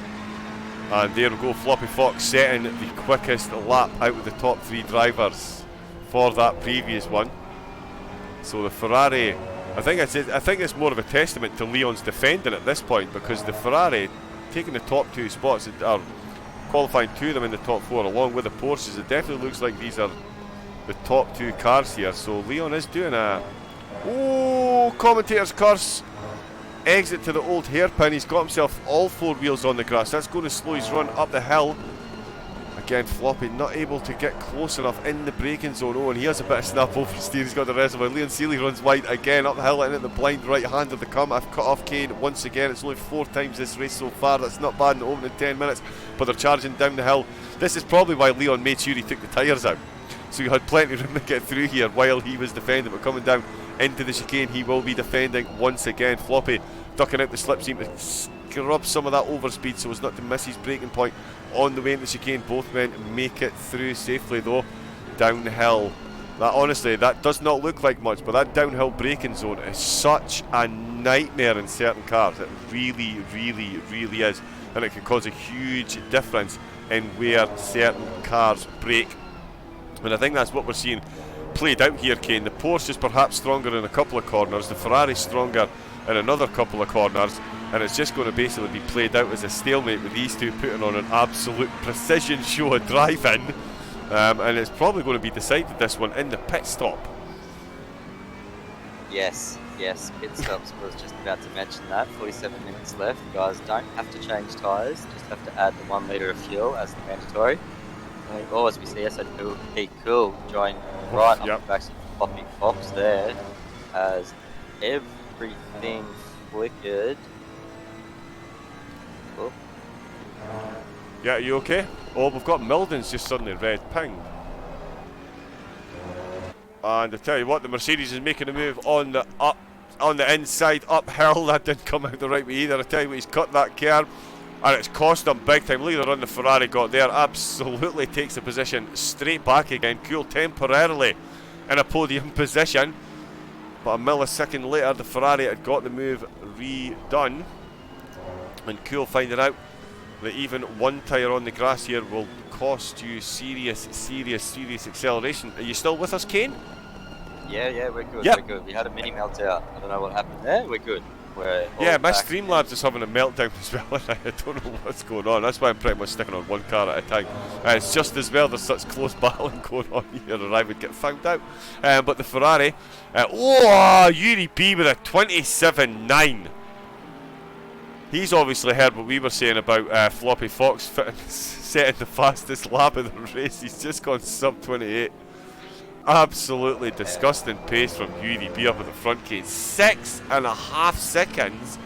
And there we go, Floppy Fox setting the quickest lap out of the top 3 drivers for that previous one. So the Ferrari, I think it's more of a testament to Leon's defending at this point, because the Ferrari taking the top 2 spots, are qualifying 2 of them in the top 4 along with the Porsches. It definitely looks like these are the top 2 cars here. So Leon is doing a commentator's curse. Exit to the old hairpin. He's got himself all 4 wheels on the grass. That's going to slow his run up the hill. Again, Floppy not able to get close enough in the braking zone. Oh, and he has a bit of snap oversteer. He's got the reservoir. Leon Sealy runs wide again up the hill and in the blind right hand of the come. I've cut off Kane once again. It's only 4 times this race so far. That's not bad in the opening 10 minutes, but they're charging down the hill. This is probably why Leon made sure he took the tyres out, so you had plenty of room to get through here while he was defending. But coming down into the chicane, he will be defending once again. Floppy ducking out the slipstream to scrub some of that overspeed so as not to miss his braking point on the way into the chicane. Both men make it through safely though. Downhill, that honestly, that does not look like much, but that downhill braking zone is such a nightmare in certain cars. It really, really, really is, and it can cause a huge difference in where certain cars brake. And I think that's what we're seeing played out here, Kane. The Porsche is perhaps stronger in a couple of corners, the Ferrari's stronger in another couple of corners, and it's just going to basically be played out as a stalemate with these two putting on an absolute precision show of driving, and it's probably going to be decided, this one, in the pit stop. Yes, pit stops. Was just about to mention that. 47 minutes left. Guys don't have to change tyres, just have to add the 1 litre of fuel as the mandatory. Or as we see, Assetto Cool join right up the back of Floppy Fox there, as everything flickered. Oh. Yeah, are you okay? Oh, we've got Milden's just suddenly red pinged. And I tell you what, the Mercedes is making a move on the inside uphill. That didn't come out the right way either. I tell you what, he's cut that curb, and it's cost him big time. Look at the run the Ferrari got there. Absolutely takes the position straight back again. Cool temporarily in a podium position, but a millisecond later the Ferrari had got the move redone, and Cool finding out that even 1 tyre on the grass here will cost you serious acceleration. Are you still with us, Kane? Yeah, we're good. Yep. We're good. We had a mini meltdown. I don't know what happened there. We're good. We're Yeah, all my back. Streamlabs is having a meltdown as well, and I don't know what's going on. That's why I'm pretty much sticking on one car at a time. It's just as well there's such close battling going on here, or I would get found out. But the Ferrari, Yuri B with a 27.9. He's obviously heard what we were saying about Floppy Fox setting the fastest lap of the race. He's just gone sub 28. Absolutely disgusting pace from Yuri B up at the front gate. 6.5 seconds.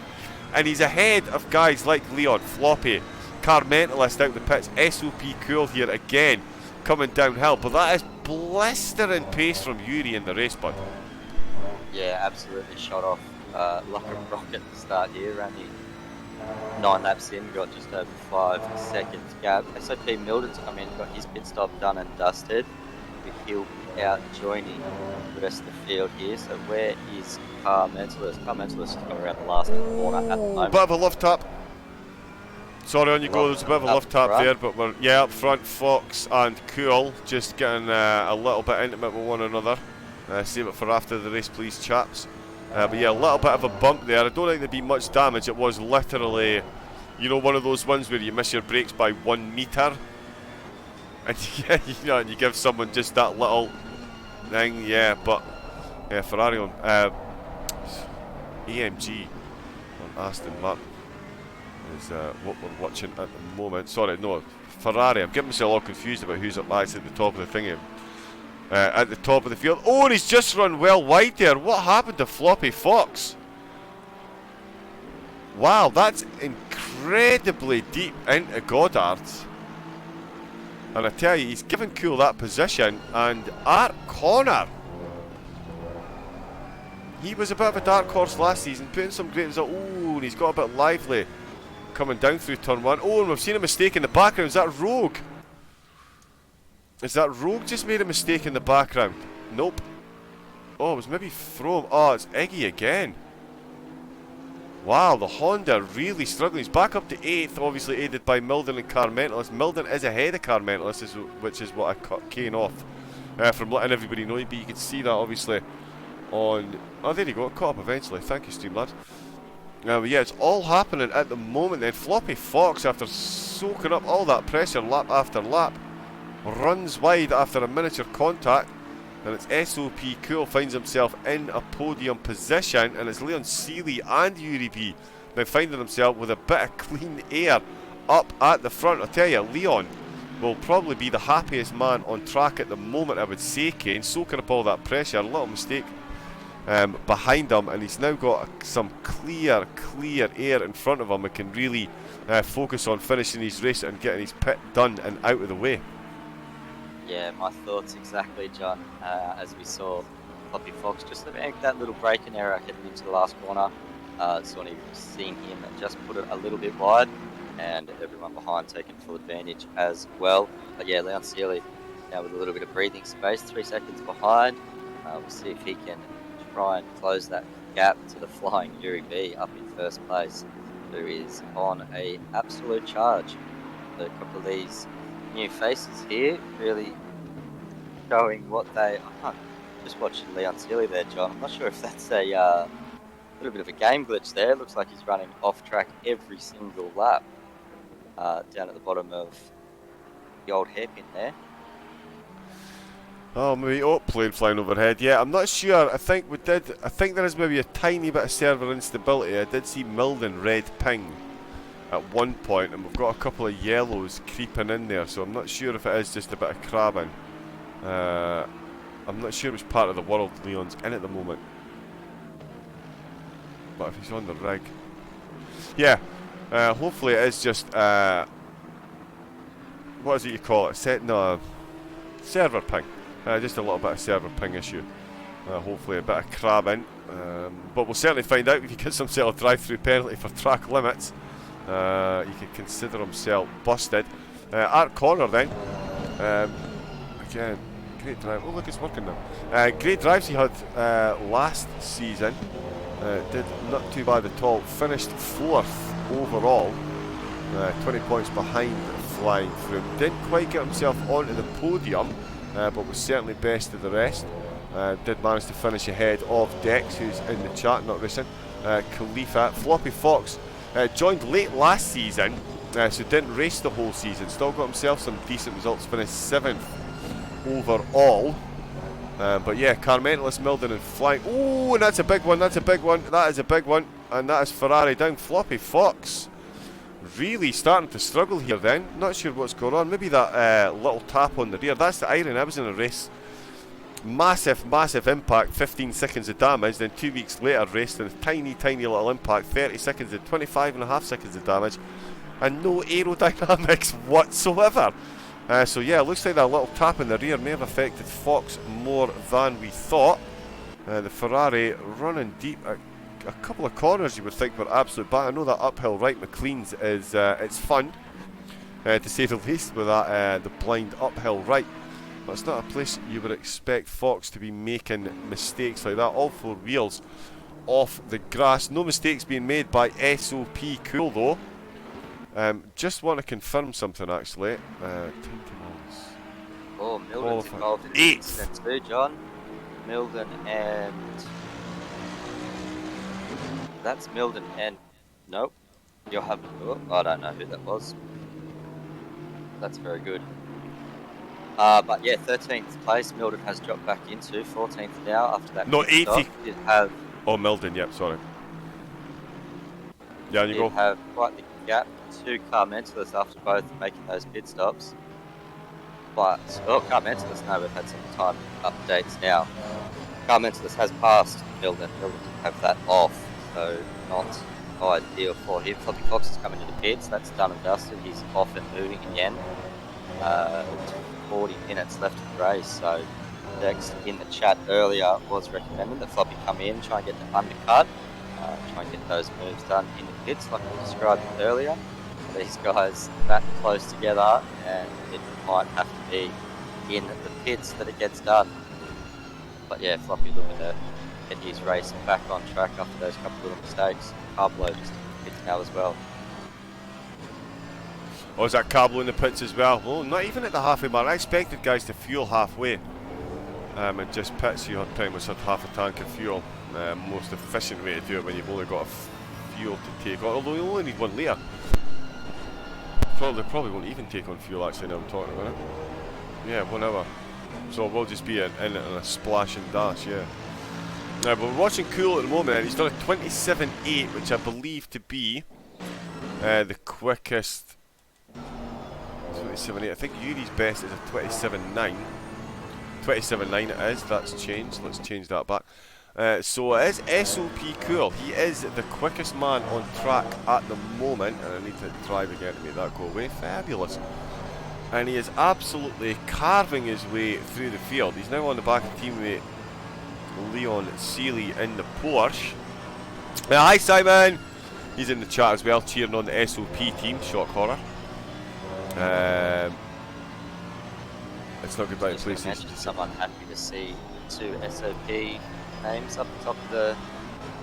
And he's ahead of guys like Leon, Floppy, Car Mentalist out the pits, SOP Cool here again, coming downhill. But that is blistering pace from Yuri in the race, bud. Yeah, absolutely shot off like a rocket to start here. Only 9 laps in, got just over 5 seconds gap. SOP Milden's come in, got his pit stop done and dusted. He'll be out joining the rest of the field here. So where is Car Mentalist? Car Mentalist is coming around the last corner at the moment. Bit of a love tap. Sorry, on you go. There's a bit of a love tap there, but we're up front. Fox and Cool just getting a little bit intimate with one another. Save it for after the race, please, chaps. But yeah, a little bit of a bump there. I don't think there'd be much damage. It was literally, you know, one of those ones where you miss your brakes by 1 metre. And and you give someone just that little thing, yeah. But yeah, Ferrari on AMG on Aston Martin is what we're watching at the moment. Sorry, no, Ferrari. I'm getting myself all confused about who's actually at the top of the thingy. At the top of the field. Oh, and he's just run well wide there. What happened to Floppy Fox? Wow, that's incredibly deep into Goddard's. And I tell you, he's given Cool that position, and at corner, he was a bit of a dark horse last season, putting some great results. Oh, and he's got a bit lively coming down through turn 1. Oh, and we've seen a mistake in the background. Is that Rogue? Is that Rogue just made a mistake in the background? Nope. Oh, it was maybe Frome. Oh, it's Iggy again. Wow, the Honda really struggling. He's back up to 8th, obviously aided by Milden and Car Mentalist. Milden is ahead of Car Mentalist, which is what I cut Kane off from letting everybody know. But you can see that obviously on... Oh, there you go. It caught up eventually. Thank you, Streamlabs. But yeah, it's all happening at the moment then. Floppy Fox, after soaking up all that pressure lap after lap, runs wide after a miniature contact. And it's SOP Cool finds himself in a podium position, and it's Leon Seeley and Yuri B now finding himself with a bit of clean air up at the front. I'll tell you, Leon will probably be the happiest man on track at the moment, I would say, Kane, soaking up all that pressure. A little mistake behind him, and he's now got some clear air in front of him and can really focus on finishing his race and getting his pit done and out of the way. Yeah, my thoughts exactly, John. As we saw, Floppy Fox just make that little braking error heading into the last corner. Sort of seen him just put it a little bit wide, and everyone behind taking full advantage as well. But yeah, Leon Seeley now with a little bit of breathing space, 3 seconds behind. We'll see if he can try and close that gap to the flying Yuri B up in first place, who is on a absolute charge. A couple of these new faces here really showing what they are. Just watching Leon Seeley there, John. I'm not sure if that's a little bit of a game glitch there. Looks like he's running off track every single lap down at the bottom of the old hairpin there. Oh, maybe plane flying overhead. Yeah, I'm not sure. I think there is maybe a tiny bit of server instability. I did see Milden red ping at one point, and we've got a couple of yellows creeping in there, so I'm not sure if it is just a bit of crabbing. I'm not sure which part of the world Leon's in at the moment, but if he's on the rig, yeah, hopefully it is just what is it you call it? Server ping. Just a little bit of server ping issue. Hopefully a bit of crabbing, but we'll certainly find out if he gets himself a drive-through penalty for track limits. He could consider himself busted. At corner then, again, great drive. Oh look, it's working now. Great drives he had last season. Did not too bad at all. Finished 4th overall, 20 points behind flying through. Didn't quite get himself onto the podium, but was certainly best of the rest. Did manage to finish ahead of Dex, who's in the chat, not racing. Khalifa. Floppy Fox joined late last season, so didn't race the whole season. Still got himself some decent results, finished 7th overall. But yeah, Carmentalist, Milden and flying. Oh, and that's a big one, that's a big one. That is a big one. And that is Ferrari down. Floppy Fox really starting to struggle here then. Not sure what's going on. Maybe that little tap on the rear. That's the iron. I was in a race. Massive, massive impact. 15 seconds of damage. Then 2 weeks later raced in a tiny, tiny little impact. 30 seconds and 25.5 seconds of damage. And no aerodynamics whatsoever. So yeah, it looks like that little tap in the rear may have affected Fox more than we thought. The Ferrari running deep. A couple of corners you would think were absolute bad. I know that uphill right McLean's is it's fun to say the least with that the blind uphill right, but it's not a place you would expect Fox to be making mistakes like that. All 4 wheels off the grass. No mistakes being made by SOP Cool though. Just want to confirm something actually. Oh, Milden's involved in 8th too, John. Milden and that's Milden and nope. You'll have to do it. I don't know who that was. That's very good. But yeah, 13th place. Milden has dropped back into 14th now after that. No, 80. Have oh, Milden. Yep, sorry. Yeah, you go. Have quite the gap to Carmentalist after both making those pit stops. But Carmentalist, no, we've had some time updates now. Carmentalist has passed Milden. Milden have that off. So not ideal for him. Floppy Fox is coming to the pits. That's done and dusted. He's off and moving again. 40 minutes left in the race. So Dex in the chat earlier was recommending that Floppy come in, try and get the undercut, try and get those moves done in the pits like I described earlier. These guys that close together, and it might have to be in the pits that it gets done. But yeah, Floppy looking to get his race back on track after those couple of little mistakes. Pablo just in the pits now as well. Oh, is that Cablo in the pits as well? Oh, not even at the halfway mark. I expected guys to fuel halfway. And just pits, you had pretty much had half a tank of fuel. Most efficient way to do it when you've only got a fuel to take on. Although you only need 1 litre. They probably won't even take on fuel actually now I'm talking about it. Yeah, 1 hour. So we'll just be in a splash and dash, yeah. Now, but we're watching Cool at the moment, and he's done a 27.8, which I believe to be the quickest. 27.8. I think Yuri's best is a 27.9. 27.9 it is. That's changed. Let's change that back. So it is SOP Cool. He is the quickest man on track at the moment, and I need to drive again to make that go away. Fabulous. And he is absolutely carving his way through the field. He's now on the back of teammate Leon Seeley in the Porsche. Hi Simon! He's in the chat as well, cheering on the SOP team. Shock horror. It's not goodbye to PlayStation. Someone happy to see 2 SOP names up the top of the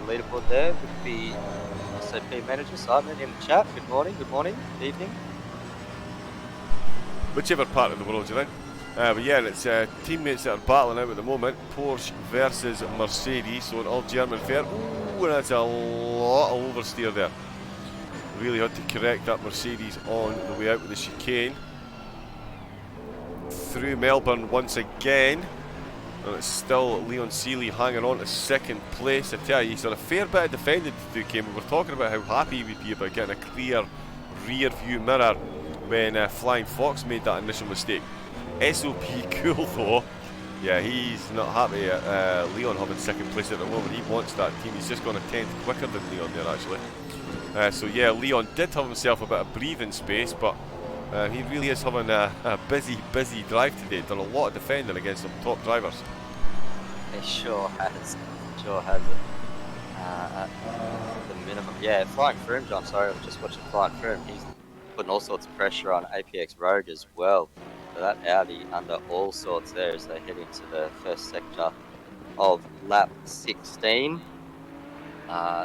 leaderboard there. Would be SOP manager Simon in the chat. Good morning, good evening. Whichever part of the world you're in. But yeah, it's teammates that are battling out at the moment. Porsche versus Mercedes, so an all-German fair. Ooh, and that's a lot of oversteer there. Really had to correct that Mercedes on the way out with the chicane. Through Melbourne once again. And it's still Leon Seeley hanging on to 2nd place. I tell you, he's done a fair bit of defending to do, Cam. We were talking about how happy he would be about getting a clear rear view mirror when Flying Fox made that initial mistake. SOP Cool though, yeah, he's not happy at Leon having 2nd place at the moment. He wants that team. He's just gone a 10th quicker than Leon there actually. So yeah, Leon did have himself a bit of breathing space, but he really is having a busy drive today. Done a lot of defending against some top drivers. He sure has. Sure has it. At the minimum. Yeah, Flying Froome, John, sorry, I was just watching Flying Froome. He's putting all sorts of pressure on APX Rogue as well. So that Audi under all sorts there as they head into the first sector of lap 16.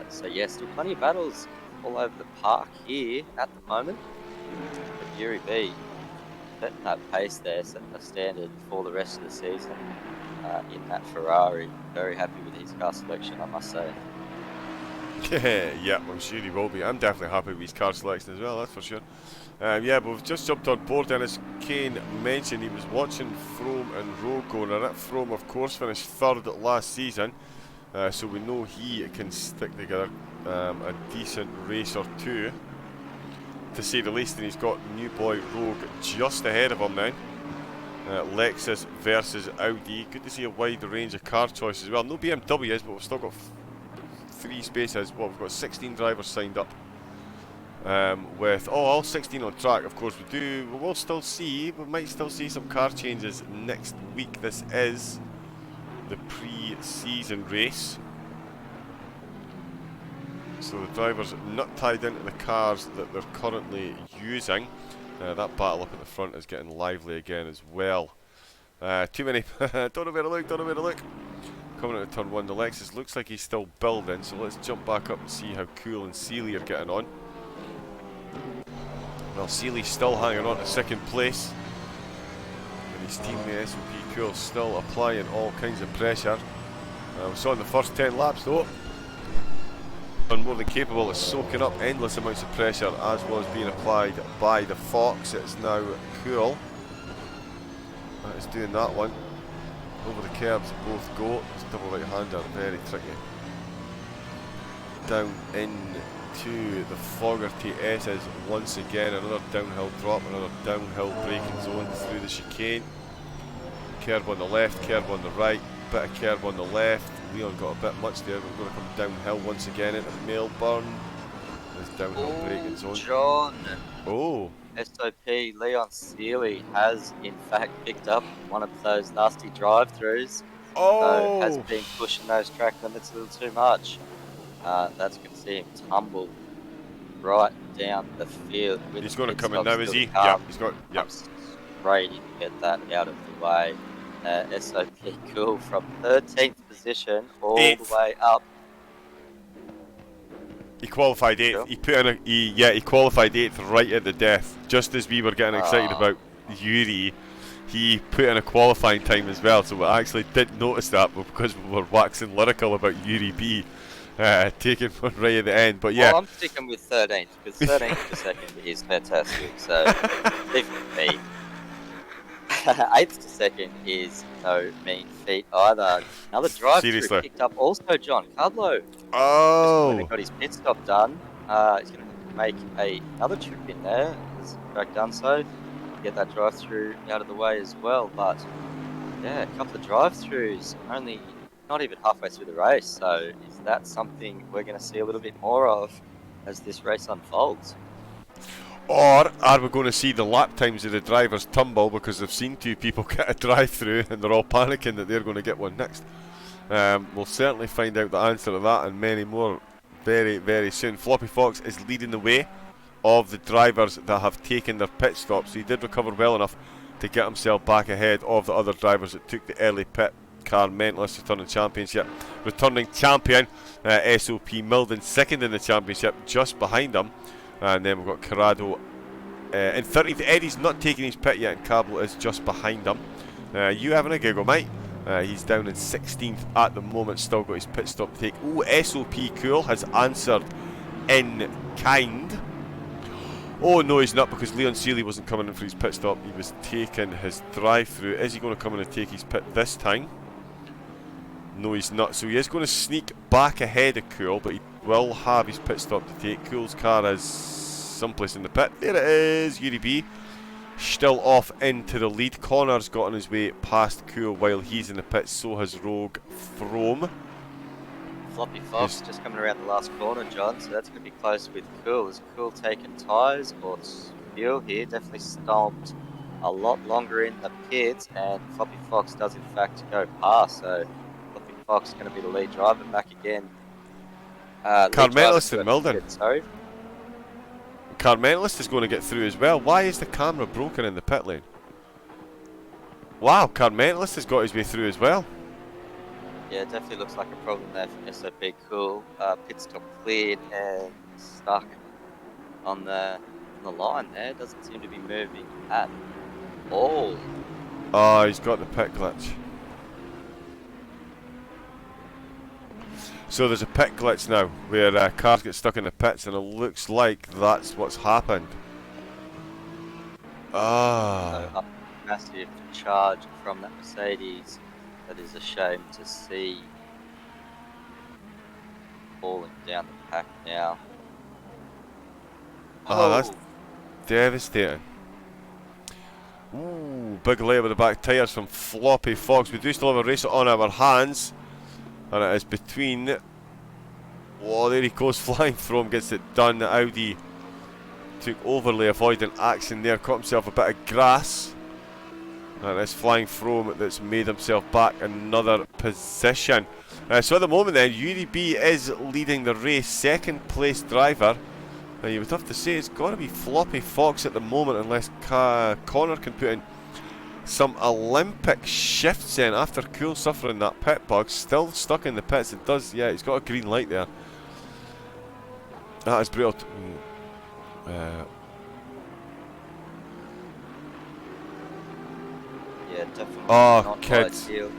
So yeah, still plenty of battles all over the park here at the moment. But Yuri B setting that pace there, setting the standard for the rest of the season in that Ferrari. Very happy with his car selection, I must say. Yeah, I'm sure he will be. I'm definitely happy with his car selection as well, that's for sure. Yeah, but we've just jumped on board, and as Kane mentioned, he was watching Frome and Rogue going at it. Frome, of course, finished third last season, so we know he can stick together a decent race or two, to say the least, and he's got new boy Rogue just ahead of him now. Lexus versus Audi. Good to see a wide range of car choices as well. No BMWs, but we've still got 3 spaces. Well, we've got 16 drivers signed up. With all 16 on track. Of course, we might still see some car changes next week. This is the pre-season race, so the drivers not tied into the cars that they're currently using. That battle up at the front is getting lively again as well. Too many. Don't know where to look. Coming out of turn 1, the Lexus looks like he's still building, so let's jump back up and see how Cool and Seeley are getting on. Well, Seeley's still hanging on to second place, and his teammate SOP Cool still applying all kinds of pressure. We saw in the first 10 laps though, and more than capable of soaking up endless amounts of pressure, as was being applied by the Fox. It's now Cool that is doing that one. Over the curbs both go. This double right hander, very tricky. Down into the Fogarty S's once again. Another downhill drop, another downhill braking zone through the chicane. Curb on the left, curb on the right, bit of curb on the left. Leon got a bit much there, but we're going to come downhill once again into Melbourne. This downhill braking zone. John. Oh. SOP Leon Seeley has in fact picked up one of those nasty drive-throughs. Oh. So has been pushing those track limits a little too much. That's going to see him tumble right down the field. He's going to come in now, is he? Yeah, he's got. Yeah. Straight in to get that out of the way. SOP Cool from 13th position all the way up. He qualified 8th. Sure. He put in he qualified 8th right at the death. Just as we were getting excited about Yuri, he put in a qualifying time as well. So we actually did notice that because we were waxing lyrical about Yuri B taking one right at the end. But yeah, well, I'm sticking with 13th because 13th to second is fantastic. So leave it me. 8th to second is no mean feat either. Another drive-through picked up also John Cudlow. Oh! He got his pit stop done. He's going to make another trip in there. Has in fact done so. Get that drive-through out of the way as well. But yeah, a couple of drive-throughs, only not even halfway through the race. So is that something we're going to see a little bit more of as this race unfolds? Or are we going to see the lap times of the drivers tumble because they've seen 2 people get a drive-through and they're all panicking that they're going to get one next? We'll certainly find out the answer to that and many more very, very soon. Floppy Fox is leading the way of the drivers that have taken their pit stops. So he did recover well enough to get himself back ahead of the other drivers that took the early pit. Car Mentalist returning champion, SOP Milden second in the championship, just behind him. And then we've got Corrado in 30th. Eddie's not taking his pit yet, and Cablo is just behind him. You having a giggle, mate? He's down in 16th at the moment, still got his pit stop to take. Oh, SOP Cool has answered in kind. Oh no, he's not, because Leon Seeley wasn't coming in for his pit stop. He was taking his drive-through. Is he going to come in and take his pit this time? No, he's not. So he is going to sneak back ahead of Cool, but he will have his pit stop to take. Cool's car is someplace in the pit. There it is. Yuri B still off into the lead. Connor's got on his way past Cool while he's in the pit. So has Rogue Frome. Floppy Fox just coming around the last corner, John. So that's going to be close with Cool. Is Cool taking tyres or fuel here? Definitely stomped a lot longer in the pits, and Floppy Fox does in fact go past. So Floppy Fox going to be the lead driver back again. Carmentalist and Milden. Sorry. Carmentalist is going to get through as well. Why is the camera broken in the pit lane? Wow, Carmentalist has got his way through as well. Yeah, it definitely looks like a problem there for SOP Cool. Pit stop cleared and stuck on the line there. Doesn't seem to be moving at all. Oh, he's got the pit glitch. So there's a pit glitch now where cars get stuck in the pits, and it looks like that's what's happened. Ah. So, massive charge from that Mercedes. That is a shame to see. Falling down the pack now. Oh, that's devastating. Ooh, big layer with the back tyres from Floppy Fox. We do still have a race on our hands, and it is between. Oh, there he goes flying from, gets it done. The Audi took overly avoiding action there, caught himself a bit of grass, and it's flying from that's made himself back another position. So at the moment then, Yuri B is leading the race, second place driver. Now you would have to say it's got to be Floppy Fox at the moment, unless Connor can put in some Olympic shifts in after Cool suffering that pit bug. Still stuck in the pits. It does, yeah, he's got a green light there. That is brilliant. Yeah, definitely. Oh, not kids. ideal.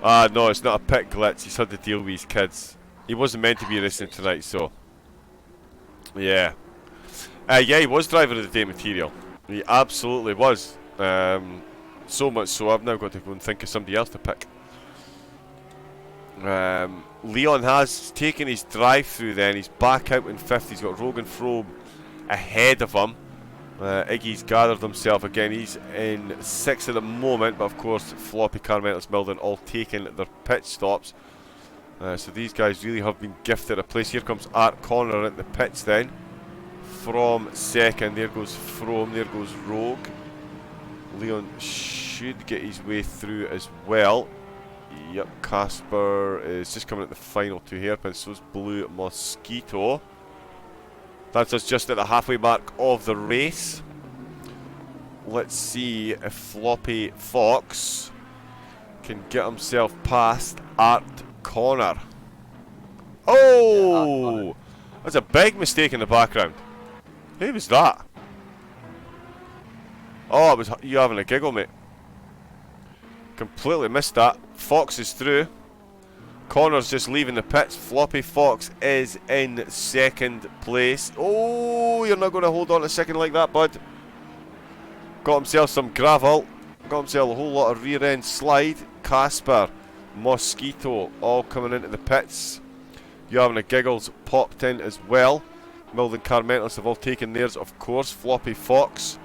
No, it's not a pit glitch. He's had to deal with his kids. He wasn't meant to be racing tonight, so. Yeah. Yeah, he was driver of the day material. He absolutely was. So much so, I've now got to go and think of somebody else to pick. Leon has taken his drive-through then. He's back out in 5th. He's got Rogan Frobe ahead of him. Iggy's gathered himself again. He's in 6th at the moment, but of course Floppy, Carmentis, Milden all taking their pit stops. So these guys really have been gifted a place. Here comes Art Connor at the pits then. From 2nd, there goes From, there goes Rogue. Leon should get his way through as well. Yep, Casper is just coming at the final 2 hairpins. So's Blue Mosquito. That's us just at the halfway mark of the race. Let's see if Floppy Fox can get himself past Art Connor. Oh! That's a big mistake in the background. Who was that? Oh, it was you having a giggle, mate. Completely missed that. Fox is through. Connor's just leaving the pits. Floppy Fox is in 2nd place. Oh, you're not going to hold on a second like that, bud. Got himself some gravel. Got himself a whole lot of rear end slide. Casper, Mosquito, all coming into the pits. You having a giggles popped in as well. Milden Carmentis have all taken theirs, of course. Floppy Fox.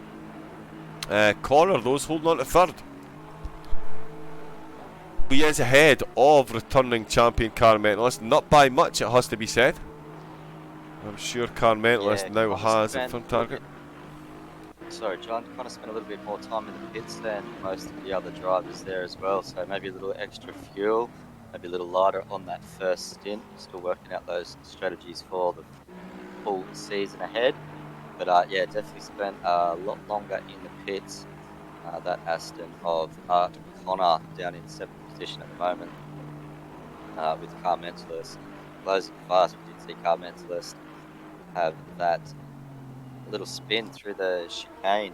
Connor, those holding on to 3rd. He is ahead of returning champion Carmentis, not by much, it has to be said. I'm sure Carmentis now has a firm target. Sorry, John, kind of spent a little bit more time in the pits than most of the other drivers there as well, so maybe a little extra fuel, maybe a little lighter on that first stint. Still working out those strategies for the full season ahead. But yeah, definitely spent a lot longer in the pits. That Aston of Art Connor down in 7th position at the moment, with Carmentis closing fast. We did see Carmentis have that little spin through the chicane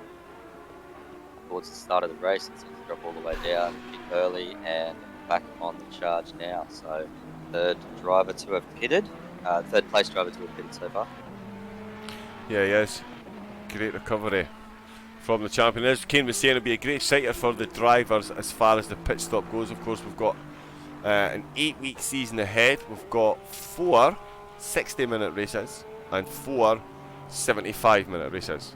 towards the start of the race. It seems to drop all the way down a bit early and back on the charge now. So 3rd driver to have pitted, 3rd place driver to have pitted so far. Yeah, he is. Great recovery from the champion. As Kane was saying, it'll be a great exciter for the drivers as far as the pit stop goes. Of course, we've got an 8-week season ahead. We've got 4 60-minute races and 4 75-minute races.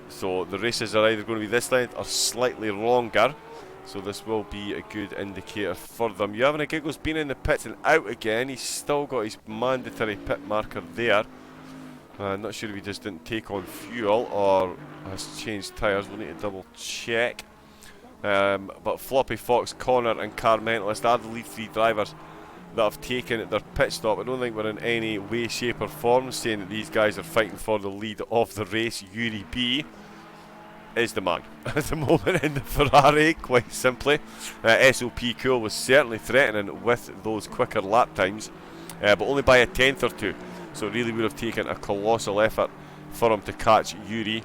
So the races are either going to be this length or slightly longer. So this will be a good indicator for them. Yavana Giggle's been in the pits and out again. He's still got his mandatory pit marker there. Not sure if he just didn't take on fuel or has changed tyres. We'll need to double check. But Floppy Fox, Connor and Carmentis are the lead 3 drivers that have taken their pit stop. I don't think we're in any way, shape or form saying that these guys are fighting for the lead of the race. Yuri B is the man at the moment in the Ferrari, quite simply. SOP Cool was certainly threatening with those quicker lap times, but only by a 10th or 2. So it really would have taken a colossal effort for him to catch Yuri.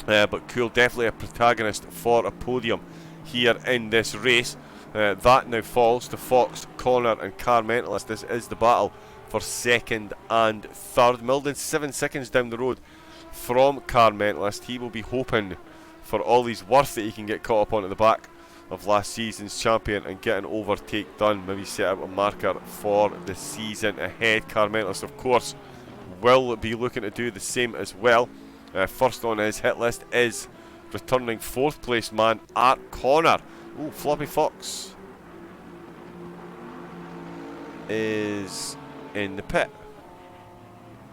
But Cool, definitely a protagonist for a podium here in this race. That now falls to Fox, Connor and Car Mentalist. This is the battle for second and third. Milden 7 seconds down the road from Car Mentalist. He will be hoping for all he's worth that he can get caught up onto the back of last season's champion and get an overtake done. Maybe set up a marker for the season ahead. Car Mentalist, of course, will be looking to do the same as well. First on his hit list is returning 4th place man Art Connor. Ooh, Floppy Fox is in the pit.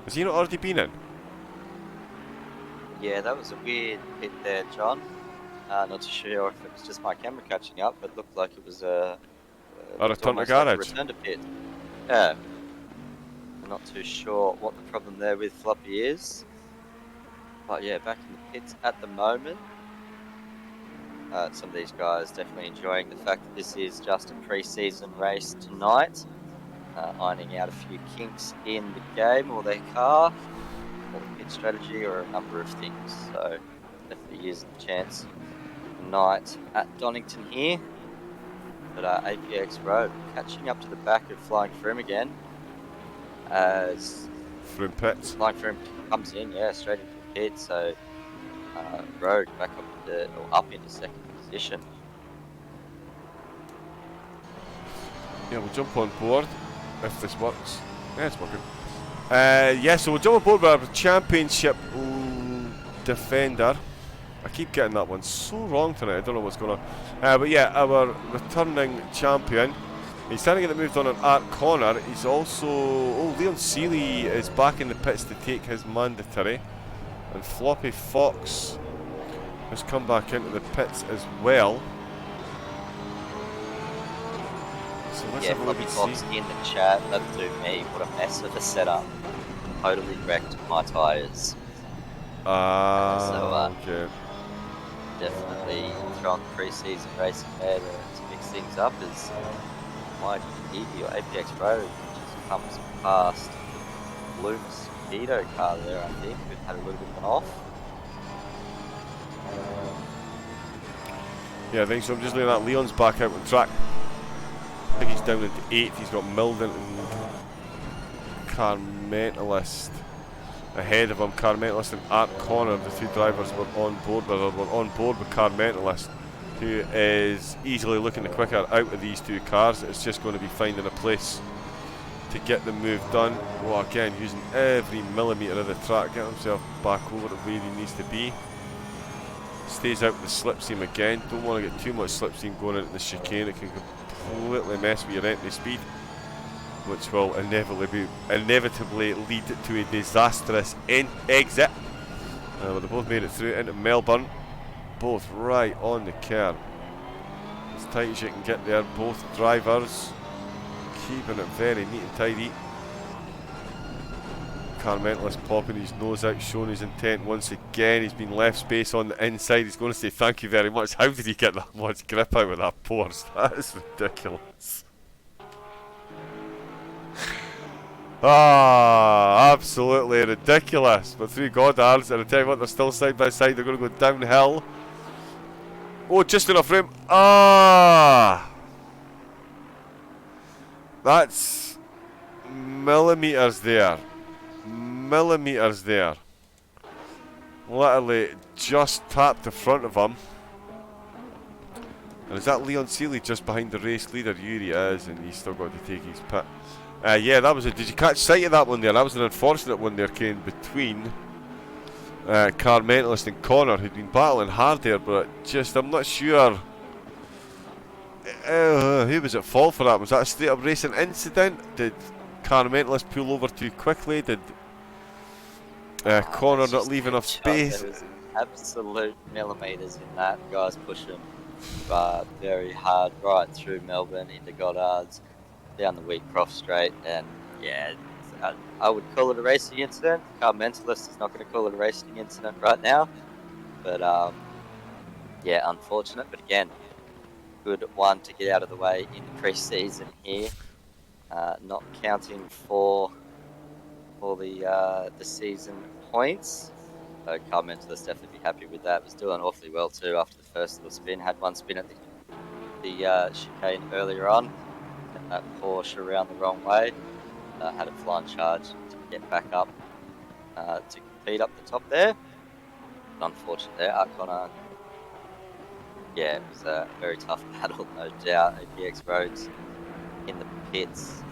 Has he not already been in? Yeah, that was a weird hit there, John. Not too sure if it was just my camera catching up, but looked like it was a return to garage. Like a return to pit. Yeah. I'm not too sure what the problem there with Floppy is. But yeah, back in the pits at the moment. Some of these guys definitely enjoying the fact that this is just a pre-season race tonight. Ironing out a few kinks in the game or their car, or the pit strategy, or a number of things. So definitely using the chance tonight at Donington here. But APX Road catching up to the back of Flying Frim again. As Frim pits. Flying Frim comes in, yeah, straight into the pit. So Road back up into second position. Yeah, we'll jump on board if this works. Yeah, it's working. Yeah, so we'll jump on board with our championship defender. I keep getting that one so wrong tonight. I don't know what's going on. But yeah, our returning champion. He's starting to get moved on Art Connor. He's also... Oh, Leon Seeley is back in the pits to take his mandatory. And Floppy Fox has come back into the pits as well. So let's yeah, have a Floppy look Fox in the chat. That'll do me. What a mess of a setup. Totally wrecked my tyres. Okay. Definitely throwing the pre-season racing there to mix things up as my GP or APX Road just comes past Luke's Vito car there, I think. We've had a little bit of an off. Yeah, I think so. I'm just looking at Leon's back out on track. I think he's down into 8th. He's got Milden and Car Mentalist ahead of him. Car Mentalist and Art Connor, the two drivers were on board with Car Mentalist, who is easily looking the quicker out of these two cars. It's just going to be finding a place to get the move done. Well, again, using every millimetre of the track, get himself back over to where he needs to be. Stays out with the slipstream again. Don't want to get too much slipstream going into the chicane. It can completely mess with your entry speed, which will inevitably lead to a disastrous exit. But they both made it through into Melbourne. Both right on the curb. As tight as you can get there. Both drivers keeping it very neat and tidy. Car Mentalist popping his nose out, showing his intent once again. He's been left space on the inside. He's going to say thank you very much. How did he get that much grip out of that Porsche? That is ridiculous. Absolutely ridiculous. But 3 Goddards, and I tell you what, they're still side by side. They're going to go downhill. Oh, just enough room. That's millimetres there. Millimetres there. Literally just tapped the front of him. And is that Leon Seeley just behind the race leader? Yuri is, and he's still got to take his pit. Yeah, that was a... Did you catch sight of that one there? That was an unfortunate one there, came between Car Mentalist and Connor, who'd been battling hard there, but just, I'm not sure who was at fault for that. Was that a straight up racing incident? Did Car Mentalist pull over too quickly? Did Connor not leave enough space? There was absolute millimetres in that. Guys pushing very hard right through Melbourne into Goddards, down the Wheatcroft Straight, and yeah, I would call it a racing incident. Car Mentalist is not going to call it a racing incident right now, but yeah, unfortunate. But again, good one to get out of the way in the pre-season here. Not counting for the season points. So Car Mentalist definitely be happy with that. Was doing awfully well too after the first little spin. Had one spin at the the chicane earlier on, and that Porsche around the wrong way. Had a flying charge to get back up to compete up the top there. Unfortunately, there, Arcona. Yeah, it was a very tough battle, no doubt. APX Roads in the pits.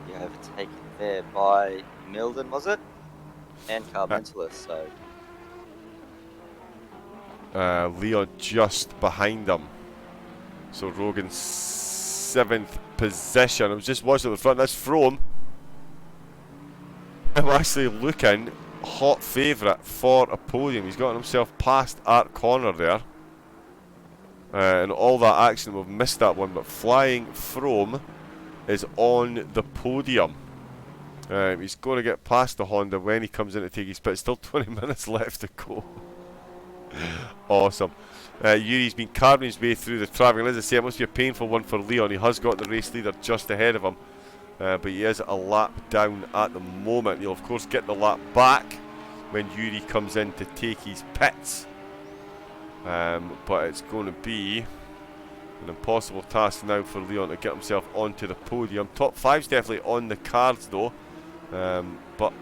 Yeah, overtaken there by Milden, was it? And Carmentalist, so. Leon just behind them. So Rogan's 7th position. I was just watching at the front. That's Frome. I'm actually looking hot favourite for a podium. He's gotten himself past Art Corner there. And all that action, we've missed that one. But Flying Frome is on the podium. He's going to get past the Honda when he comes in to take his pit. Still 20 minutes left to go. Awesome. Yuri's been carving his way through the traffic. And as I say, it must be a painful one for Leon. He has got the race leader just ahead of him. But he is a lap down at the moment. He'll of course get the lap back when Yuri comes in to take his pits. But it's going to be an impossible task now for Leon to get himself onto the podium. Top 5's definitely on the cards though. But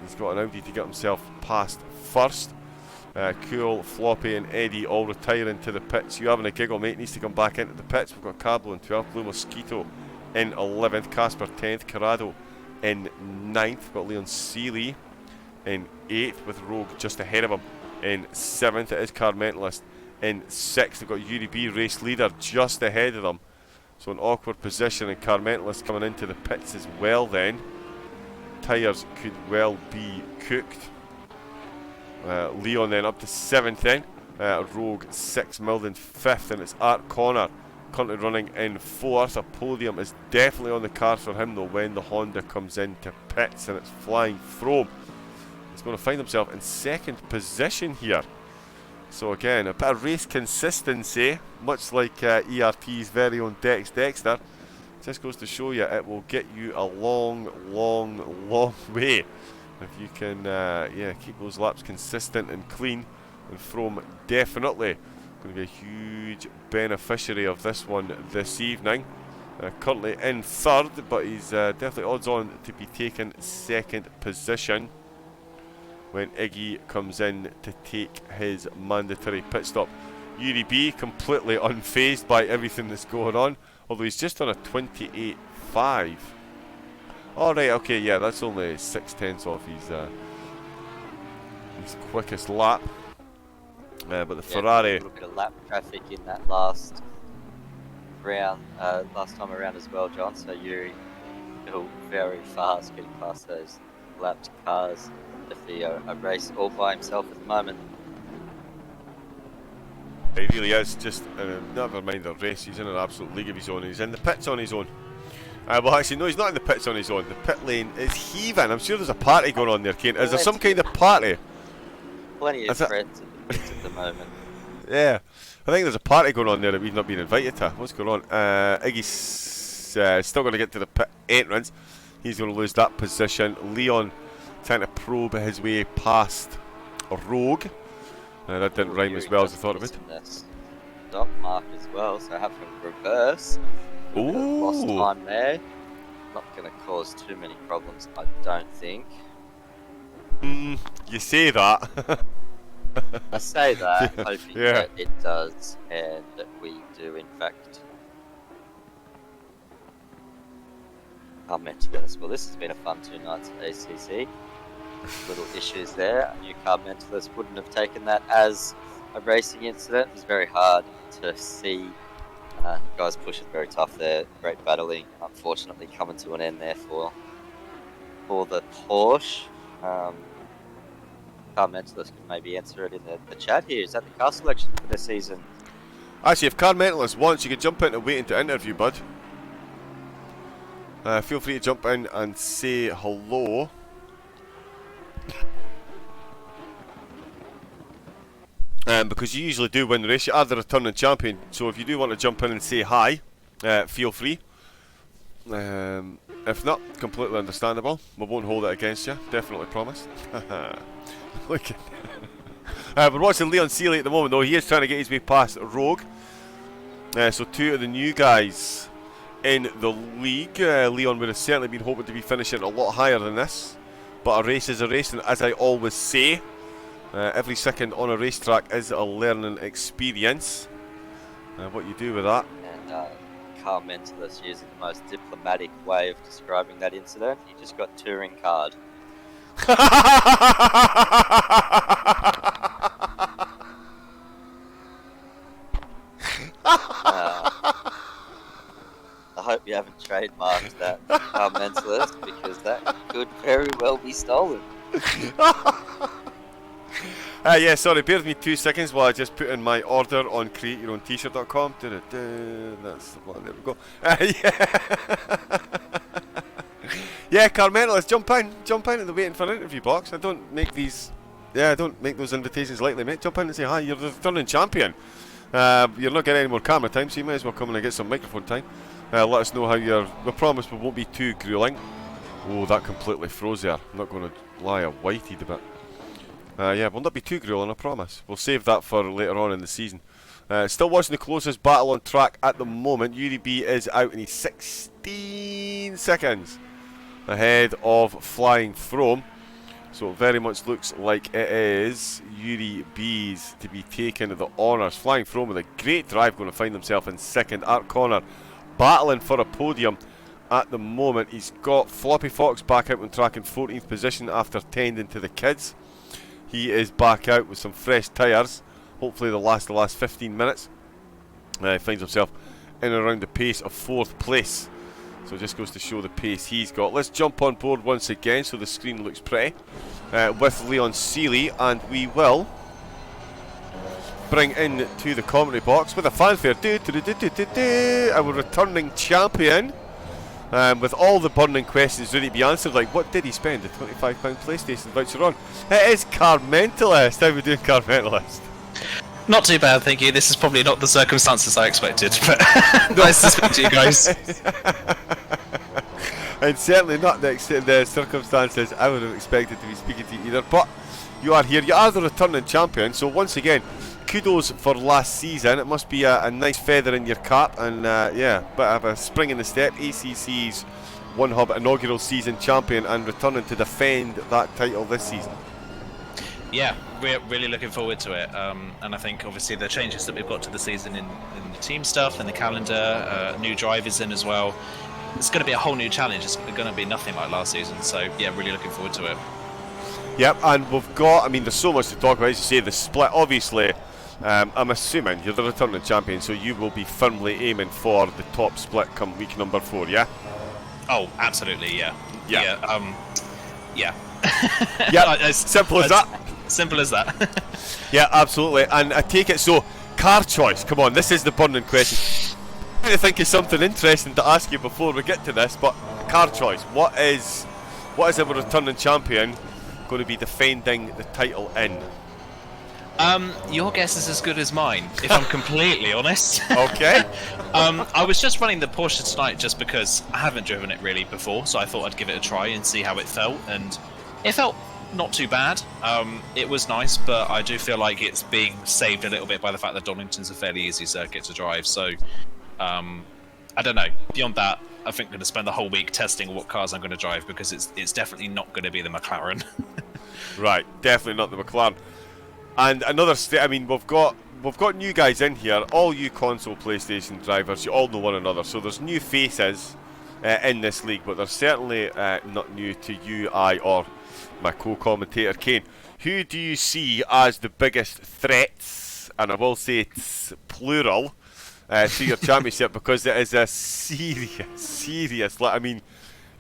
he's got an Audi to get himself past first. Cool, Floppy and Eddie all retiring to the pits. You having a giggle, mate? Needs to come back into the pits. We've got Cablo in 12th, Blue Mosquito in 11th, Casper 10th, Corrado in 9th. We've got Leon Seeley in 8th with Rogue just ahead of him in 7th. It is Carmentalist in 6th. We've got Yuri B, race leader, just ahead of them. So an awkward position, and Carmentalist coming into the pits as well then. Tyres could well be cooked. Leon then up to 7th then. Rogue 6th, Milden 5th, and it's Art Connor currently running in 4th. A podium is definitely on the cards for him though when the Honda comes into pits, and it's Flying Frome. He's going to find himself in 2nd position here. So again, a bit of race consistency, much like ERT's very own Dex Dexter. Just goes to show you it will get you a long, long, long way if you can keep those laps consistent and clean. And Frome definitely going to be a huge beneficiary of this one this evening. Currently in 3rd, but he's definitely odds on to be taking 2nd position when Iggy comes in to take his mandatory pit stop. Yuri B completely unfazed by everything that's going on, although he's just on a 28.5. Alright, okay, yeah, that's only 6/10 off his quickest lap. But the Ferrari... A little bit of lap traffic in that last round, last time around as well, John. So Yuri still very fast getting past those lapped cars. Definitely a race all by himself at the moment. He really is, just never mind the race, he's in an absolute league of his own. He's in the pits on his own. Well, actually, no, he's not in the pits on his own. The pit lane is heaving. I'm sure there's a party going on there, Kane. Is there some kind of party? Plenty of friends in the pits at the moment. Yeah, I think there's a party going on there that we've not been invited to. What's going on? Iggy's still going to get to the pit entrance. He's going to lose that position. Leon trying to probe his way past Rogue. That didn't rhyme as well as I thought it would. Stop mark as well, so have him reverse. Ooh. Lost time there. Not going to cause too many problems, I don't think. You say that. I say that, hoping Yeah. that it does, and that we do in fact. Mentalist. Well, this has been a fun 2 nights at ACC. Little issues there. A new car mentalist wouldn't have taken that as a racing incident. It was very hard to see. Guys push it very tough there. Great battling. Unfortunately, coming to an end there for the Porsche. Car mentalist can maybe answer it in the chat here. Is that the car selection for this season? Actually, if Car Mentalist wants, you can jump in and waiting to interview, bud. Feel free to jump in and say hello. Because you usually do win the race, you are the returning champion. So if you do want to jump in and say hi, feel free. If not, completely understandable. We won't hold it against you, definitely promise. Look at we're watching Leon Seeley at the moment though. He is trying to get his way past Rogue. So two of the new guys in the league. Leon would have certainly been hoping to be finishing a lot higher than this, but a race is a race, and as I always say, every second on a racetrack is a learning experience. What you do with that. And Car Mentalist using the most diplomatic way of describing that incident. He just got touring card. I hope you haven't trademarked that, Car Mentalist, because that could very well be stolen. Yeah, sorry, bear with me 2 seconds while I just put in my order on createyourowntshirt.com. That's the one, there we go. Yeah, Carmelo, let's jump in at the waiting for an interview box. I don't make those invitations lightly, mate. Jump in and say hi, you're the returning champion. You're not getting any more camera time, so you may as well come in and get some microphone time. Let us know how we promise we won't be too grueling. Oh, that completely froze there. I'm not going to lie, I whited a bit. Yeah, we'll not be too grueling, I promise. We'll save that for later on in the season. Still watching the closest battle on track at the moment. Yuri B is out in 16 seconds ahead of Flying From. So it very much looks like it is Yuri B's to be taking the honours. Flying From with a great drive, going to find himself in second. Art Connor battling for a podium at the moment. He's got Floppy Fox back out on track in 14th position after tending to the kids. He is back out with some fresh tyres. Hopefully they'll last the last 15 minutes. He finds himself in and around the pace of 4th place. So it just goes to show the pace he's got. Let's jump on board once again so the screen looks pretty. With Leon Seeley, and we will bring in to the commentary box with a fanfare. Our returning champion. With all the burning questions ready to be answered, like what did he spend the £25 PlayStation voucher on? It is Car Mentalist. How are we doing, Car Mentalist? Not too bad, thank you. This is probably not the circumstances I expected, but nice to speak to you guys. And certainly not the circumstances I would have expected to be speaking to you either. But you are here. You are the returning champion. So once again, kudos for last season. It must be a nice feather in your cap, and yeah, bit of a spring in the step. ACC's One Hub inaugural season champion, and returning to defend that title this season. Yeah, we're really looking forward to it, and I think obviously the changes that we've got to the season in the team stuff and the calendar, new drivers in as well. It's going to be a whole new challenge. It's going to be nothing like last season, so yeah, really looking forward to it. Yep, and we've got, I mean, there's so much to talk about. As you say, the split, obviously, I'm assuming you're the returning champion, so you will be firmly aiming for the top split come week number 4, yeah? Oh, absolutely, yeah. Yeah. Yeah. Yeah, simple as that. Simple as that. Yeah, absolutely. And I take it, so, car choice, come on, this is the burning question. I'm trying to think of something interesting to ask you before we get to this, but car choice, what is our returning champion going to be defending the title in? Your guess is as good as mine, if I'm completely honest. Okay. I was just running the Porsche tonight just because I haven't driven it really before, so I thought I'd give it a try and see how it felt, and it felt not too bad. It was nice, but I do feel like it's being saved a little bit by the fact that Donington's a fairly easy circuit to drive, so I don't know. Beyond that, I think I'm going to spend the whole week testing what cars I'm going to drive, because it's definitely not going to be the McLaren. Right, definitely not the McLaren. And another I mean, we've got new guys in here. All you console PlayStation drivers, you all know one another. So there's new faces in this league, but they're certainly not new to you, I, or my co-commentator Kane. Who do you see as the biggest threats? And I will say it's plural to your championship, because it is a serious. I mean,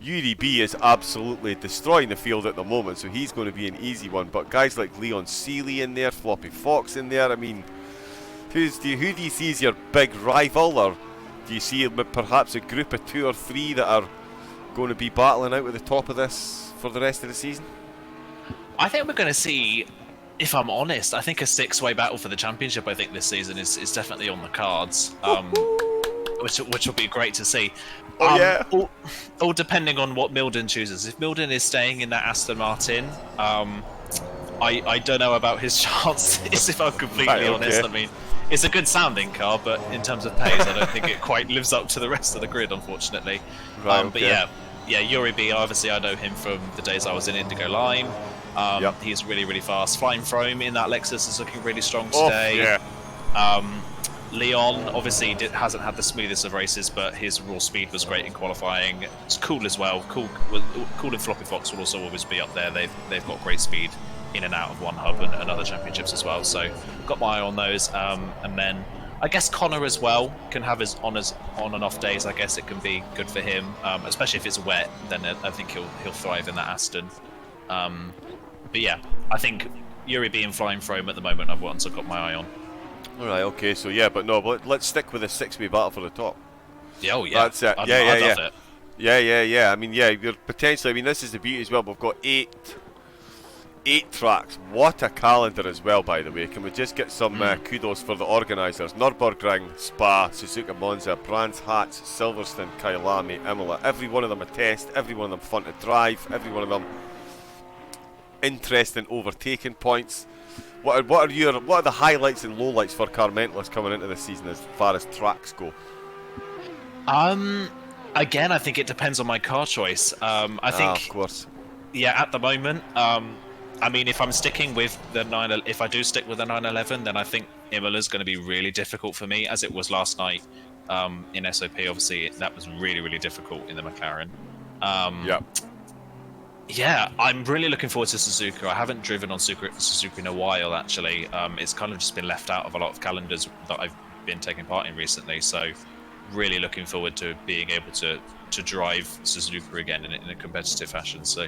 Yuri B is absolutely destroying the field at the moment, so he's going to be an easy one. But guys like Leon Seeley in there, Floppy Fox in there, I mean, who do you see as your big rival, or do you see perhaps a group of 2 or 3 that are going to be battling out at the top of this for the rest of the season? I think we're going to see, if I'm honest, I think a 6-way battle for the championship, I think this season is definitely on the cards, which will be great to see. Oh yeah. All depending on what Milden chooses. If Milden is staying in that Aston Martin, I don't know about his chances, if I'm completely honest. I mean, it's a good sounding car, but in terms of pace, I don't think it quite lives up to the rest of the grid, unfortunately. Right, But okay. yeah, Yuri B, obviously I know him from the days I was in Indigo Lime. Yep. He's really, really fast. Flying Frome in that Lexus is looking really strong Oh, today. yeah. Leon obviously hasn't had the smoothest of races, but his raw speed was great in qualifying. It's cool as well. Cool and Floppy Fox will also always be up there. They've got great speed in and out of one hub and other championships as well. So got my eye on those. And then I guess Connor as well can have his on and off days. I guess it can be good for him, especially if it's wet. Then I think he'll thrive in that Aston. But yeah, I think Yuri being Flying Frome at the moment, I've once got my eye on. Alright, okay, so yeah, but no, but let's stick with the 6-way battle for the top. Yeah, oh yeah. That's it. I'd Yeah. love it. Yeah. I mean, yeah, you're potentially, I mean, this is the beauty as well. We've got eight tracks. What a calendar as well, by the way. Can we just get some kudos for the organisers? Nürburgring, Spa, Suzuka Monza, Brands Hatch, Silverstone, Kyalami, Imola. Every one of them a test, every one of them fun to drive, every one of them interesting overtaking points. What are the highlights and lowlights for car mentalists coming into this season as far as tracks go? Again, I think it depends on my car choice. I think, of course. yeah, at the moment, I mean, if I'm sticking with the if I do stick with the 911, then I think Imola's going to be really difficult for me, as it was last night in SOP. Obviously, that was really, really difficult in the McLaren. Yeah, I'm really looking forward to Suzuka. I haven't driven on Suzuka in a while, actually. It's kind of just been left out of a lot of calendars that I've been taking part in recently. So, really looking forward to being able to drive Suzuka again in a competitive fashion. So,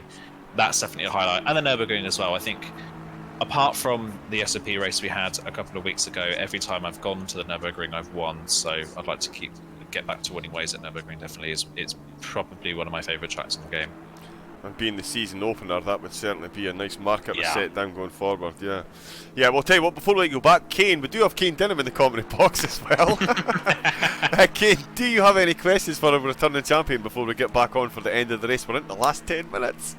that's definitely a highlight. And the Nürburgring as well. I think, apart from the SOP race we had a couple of weeks ago, every time I've gone to the Nürburgring, I've won. So, I'd like to get back to winning ways at Nürburgring. Definitely, it's probably one of my favourite tracks in the game. And being the season opener, that would certainly be a nice marker to set down going forward. Yeah, we'll tell you what, before we go back, Kane, we do have Kane Dinham in the comment box as well. Kane, do you have any questions for a returning champion before we get back on for the end of the race? We're in the last 10 minutes.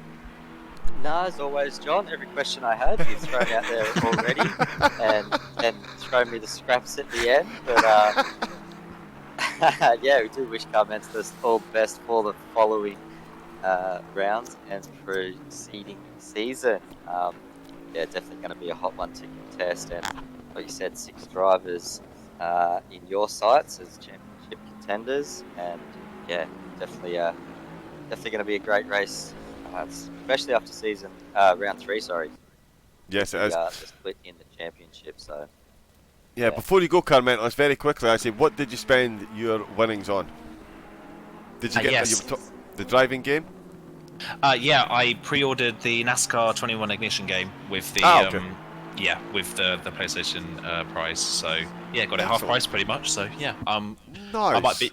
No, as always, John, every question I had, you've thrown out there already and thrown me the scraps at the end. But yeah, we do wish car mentalists all the best for the following rounds and preceding season. Yeah, definitely going to be a hot one to contest, and like you said, 6 drivers in your sights as championship contenders, and yeah, definitely going to be a great race, especially after season round 3. Sorry. Yes, it is. The split in the championship. So. Yeah, before you go, car mentalist, very quickly, I say, what did you spend your winnings on? Did you get the driving game? Yeah, I pre-ordered the NASCAR 21 Ignition game with the with the PlayStation price. So yeah, got it half price pretty much. So yeah, nice. I might be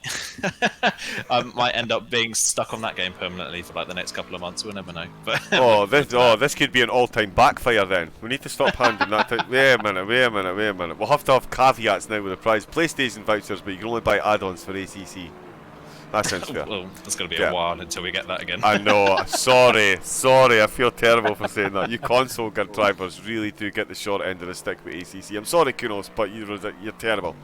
might end up being stuck on that game permanently for like the next couple of months. We'll never know. But this could be an all-time backfire then. We need to stop handing that out. Wait a minute. We'll have to have caveats now with the prize. PlayStation vouchers, but you can only buy add-ons for ACC. That sounds fair. Well, it's going to be a while until we get that again. I know. Sorry. I feel terrible for saying that. You console drivers really do get the short end of the stick with ACC. I'm sorry, Kunos, but you're terrible.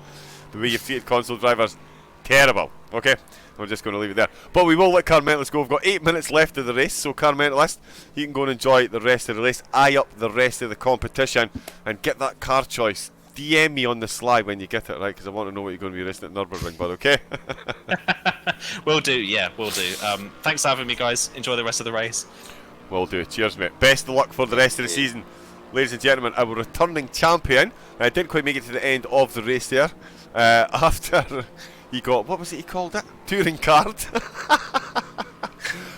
The way you treat console drivers, terrible. Okay? We're just going to leave it there. But we will let car mentalists go. We've got 8 minutes left of the race, so car mentalist, you can go and enjoy the rest of the race, eye up the rest of the competition, and get that car choice. DM me on the sly when you get it right, because I want to know what you're going to be racing at Nürburgring, but okay? Will do. Thanks for having me, guys. Enjoy the rest of the race. Will do. Cheers, mate. Best of luck for the rest of the season. Ladies and gentlemen, our returning champion. I didn't quite make it to the end of the race there. After he got, what was it he called it? Touring card.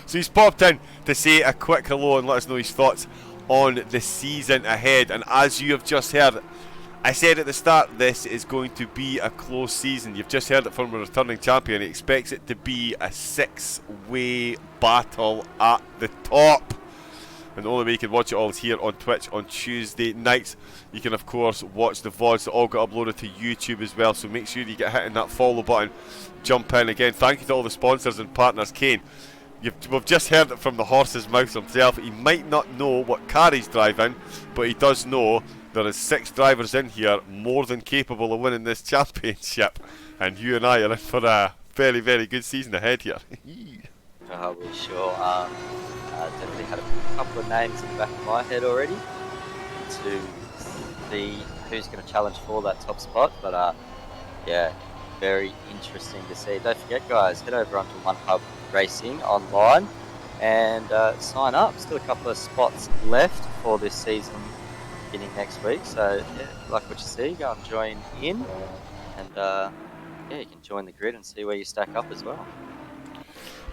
So he's popped in to say a quick hello and let us know his thoughts on the season ahead. And as you have just heard, I said at the start, this is going to be a close season. You've just heard it from a returning champion. He expects it to be a 6-way battle at the top. And the only way you can watch it all is here on Twitch on Tuesday nights. You can, of course, watch the VODs that all get uploaded to YouTube as well. So make sure you get hitting that follow button. Jump in again. Thank you to all the sponsors and partners. Kane, we've just heard it from the horse's mouth himself. He might not know what car he's driving, but he does know there is 6 drivers in here more than capable of winning this championship, and you and I are in for a very, very good season ahead here. Oh, we sure are. Definitely had a couple of names in the back of my head already to see who's going to challenge for that top spot, but yeah, very interesting to see. Don't forget, guys, head over onto One Hub Racing online and sign up. Still a couple of spots left for this season beginning next week, so yeah, if you like what you see, go and join in, and yeah, you can join the grid and see where you stack up as well.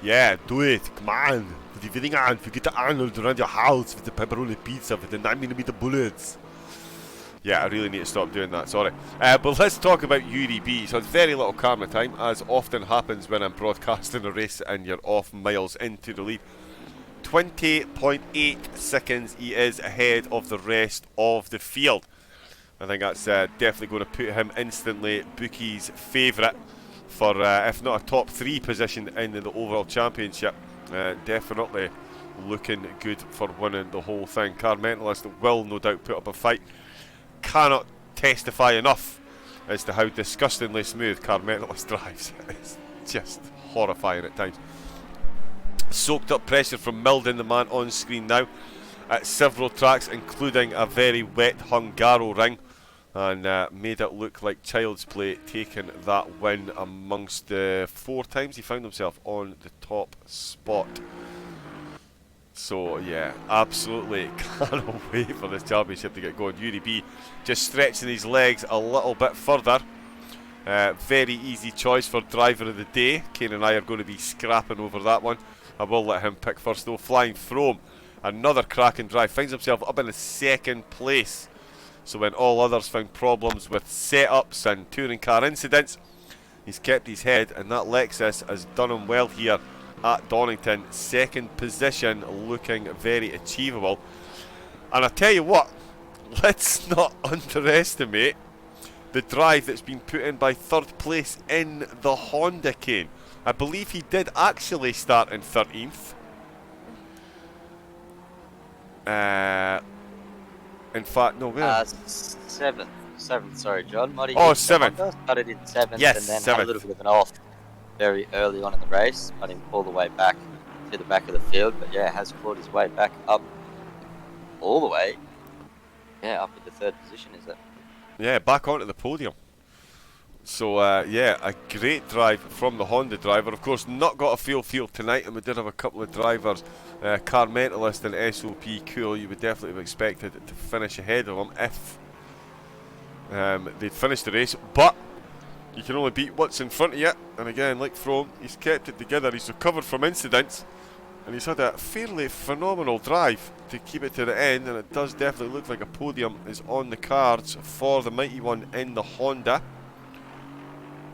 Yeah, do it, come on. Put everything on, forget the Arnold around your house with the pepperoni pizza with the 9mm bullets. Yeah, I really need to stop doing that, sorry. But let's talk about Yuri B. So it's very little camera time, as often happens when I'm broadcasting a race and you're off miles into the lead. 20.8 seconds he is ahead of the rest of the field. I think that's definitely going to put him instantly bookies' favourite for, if not a top 3 position in the overall championship. Definitely looking good for winning the whole thing. Car Mentalist will no doubt put up a fight. Cannot testify enough as to how disgustingly smooth Car Mentalist drives. It's just horrifying at times. Soaked up pressure from Milden, the man on screen now, at several tracks, including a very wet Hungaro ring, and made it look like child's play, taking that win amongst the 4 times he found himself on the top spot. So yeah, absolutely cannot wait for this championship to get going. Yuri B just stretching his legs a little bit further. Very easy choice for driver of the day. Kane and I are going to be scrapping over that one. I will let him pick first though. Flying Frome, another cracking drive, finds himself up in the 2nd place. So when all others found problems with setups and touring car incidents, he's kept his head, and that Lexus has done him well here at Donington. 2nd position looking very achievable. And I tell you what, let's not underestimate the drive that's been put in by 3rd place in the Honda, Kane. I believe he did actually start in 13th. In fact, no, where? 7th, sorry, John. Mighty 7th. Started in 7th, yes, and then 7th. had a little bit of an off very early on in the race. Got him all the way back to the back of the field, but yeah, has clawed his way back up all the way. Yeah, up in the 3rd position, is it? Yeah, back onto the podium. So yeah, a great drive from the Honda driver. Of course, not got a full field tonight, and we did have a couple of drivers, Car Mentalist and SOP Cool. You would definitely have expected to finish ahead of them if they'd finished the race, but you can only beat what's in front of you. And again, like Frome, he's kept it together, he's recovered from incidents, and he's had a fairly phenomenal drive to keep it to the end, and it does definitely look like a podium is on the cards for the mighty one in the Honda.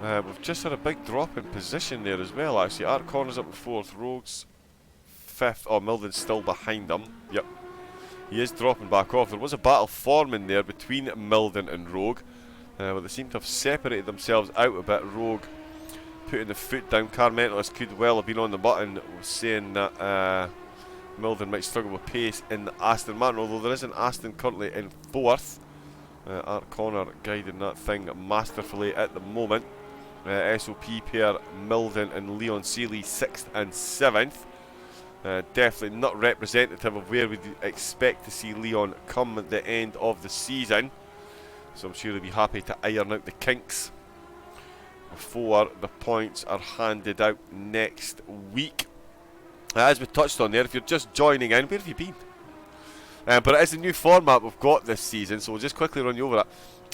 We've just had a big drop in position there as well, actually. Art Corner's up in 4th, Rogue's 5th. Oh, Milden's still behind him. Yep. He is dropping back off. There was a battle forming there between Milden and Rogue, but they seem to have separated themselves out a bit. Rogue putting the foot down. Car Mentalist could well have been on the button, saying that Milden might struggle with pace in the Aston Martin, although there is an Aston currently in 4th. Art Corner guiding that thing masterfully at the moment. SOP pair Milden and Leon Seeley 6th and 7th. Definitely not representative of where we'd expect to see Leon come at the end of the season. So I'm sure he'll be happy to iron out the kinks before the points are handed out next week. As we touched on there, if you're just joining in, where have you been? But it is a new format we've got this season, so we'll just quickly run you over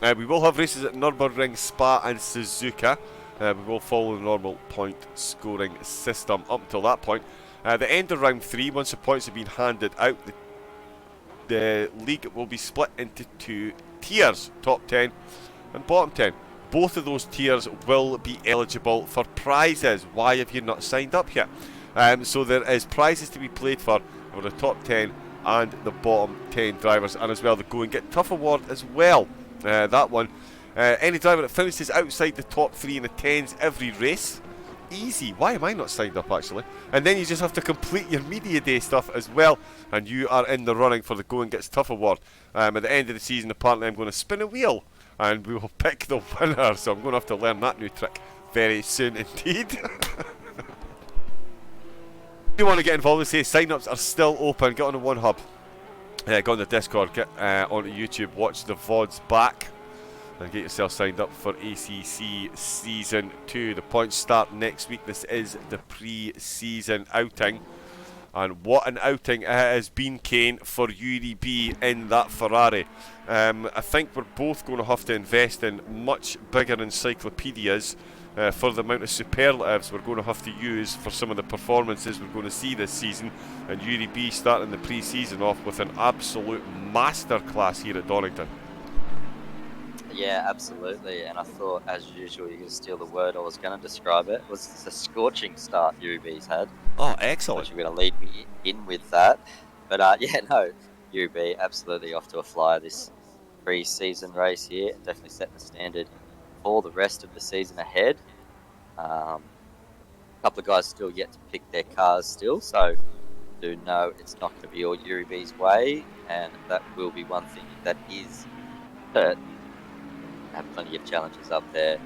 it. We will have races at Nürburgring, Spa and Suzuka. We will follow the normal point scoring system up until that point. The end of round 3, once the points have been handed out, the league will be split into 2 tiers, top 10 and bottom 10. Both of those tiers will be eligible for prizes. Why have you not signed up yet? So there is prizes to be played for the top 10 and the bottom 10 drivers, and as well the Go and Get Tough award as well. That one, any driver that finishes outside the top 3 in the 10s every race, easy. Why am I not signed up, actually? And then you just have to complete your media day stuff as well, and you are in the running for the Going Gets Tough award. At the end of the season, apparently I'm going to spin a wheel, and we will pick the winner, so I'm going to have to learn that new trick very soon indeed. If you want to get involved and say sign-ups are still open, get on the One Hub, go on the Discord, get onto YouTube, watch the VODs back, and get yourself signed up for ACC Season 2. The points start next week. This is the pre-season outing. And what an outing it has been, Kane, for UDB in that Ferrari. I think we're both going to have to invest in much bigger encyclopedias for the amount of superlatives we're going to have to use for some of the performances we're going to see this season. And UDB starting the pre-season off with an absolute masterclass here at Donington. Yeah, absolutely. And I thought, as usual, you're going to steal the word I was going to describe it. It was a scorching start UB's had. Oh, excellent. You're going to lead me in with that. But yeah, no, UB absolutely off to a flyer this pre-season race here. Definitely setting the standard for the rest of the season ahead. A couple of guys still yet to pick their cars still, so do know it's not going to be all UB's way, and that will be one thing that is certain. Have plenty of challenges up there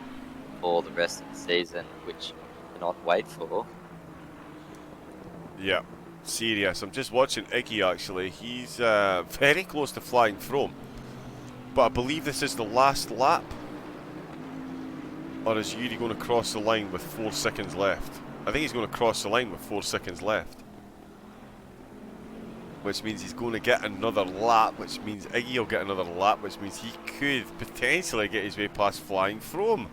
for the rest of the season, which I cannot wait for. Yeah, serious. I'm just watching Iggy actually. He's very close to flying from, but I believe this is the last lap. Or is Yuri going to cross the line with 4 seconds left? I think he's going to cross the line with 4 seconds left. Which means he's going to get another lap, which means Iggy will get another lap, which means he could potentially get his way past flying from.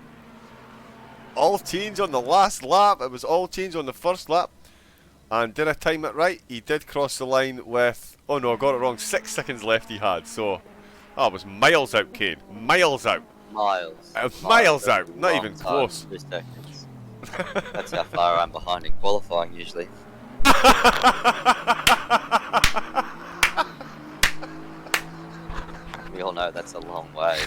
All change on the last lap. It was all change on the first lap. And did I time it right? He did cross the line with... Oh no, I got it wrong. 6 seconds left he had. So, I was miles out, Kane. Miles out. Miles out. Not even close. 2 seconds. That's how far I'm behind in qualifying usually. We all know that's a long way.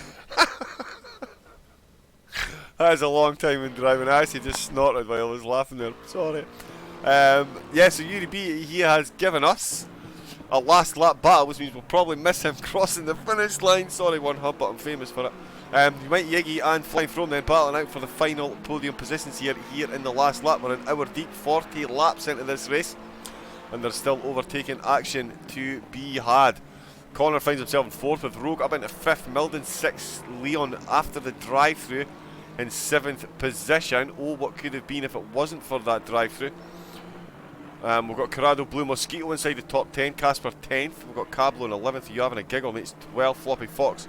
That is a long time in driving. I actually just snorted while I was laughing there. Sorry. Yeah, so UDB, he has given us a last lap battle, which means we'll probably miss him crossing the finish line. Sorry, One Hub, but I'm famous for it. You might Yiggy and Flying From then battling out for the final podium positions here in the last lap. We're an hour deep, 40 laps into this race, and there's still overtaking action to be had. Connor finds himself in 4th with Rogue up into 5th, Milden 6th, Leon after the drive-through in 7th position. Oh, what could have been if it wasn't for that drive-through. We've got Corrado Blue Mosquito inside the top 10, Casper 10th, we've got Cablo in 11th, you having a giggle, mate's 12th, Floppy Fox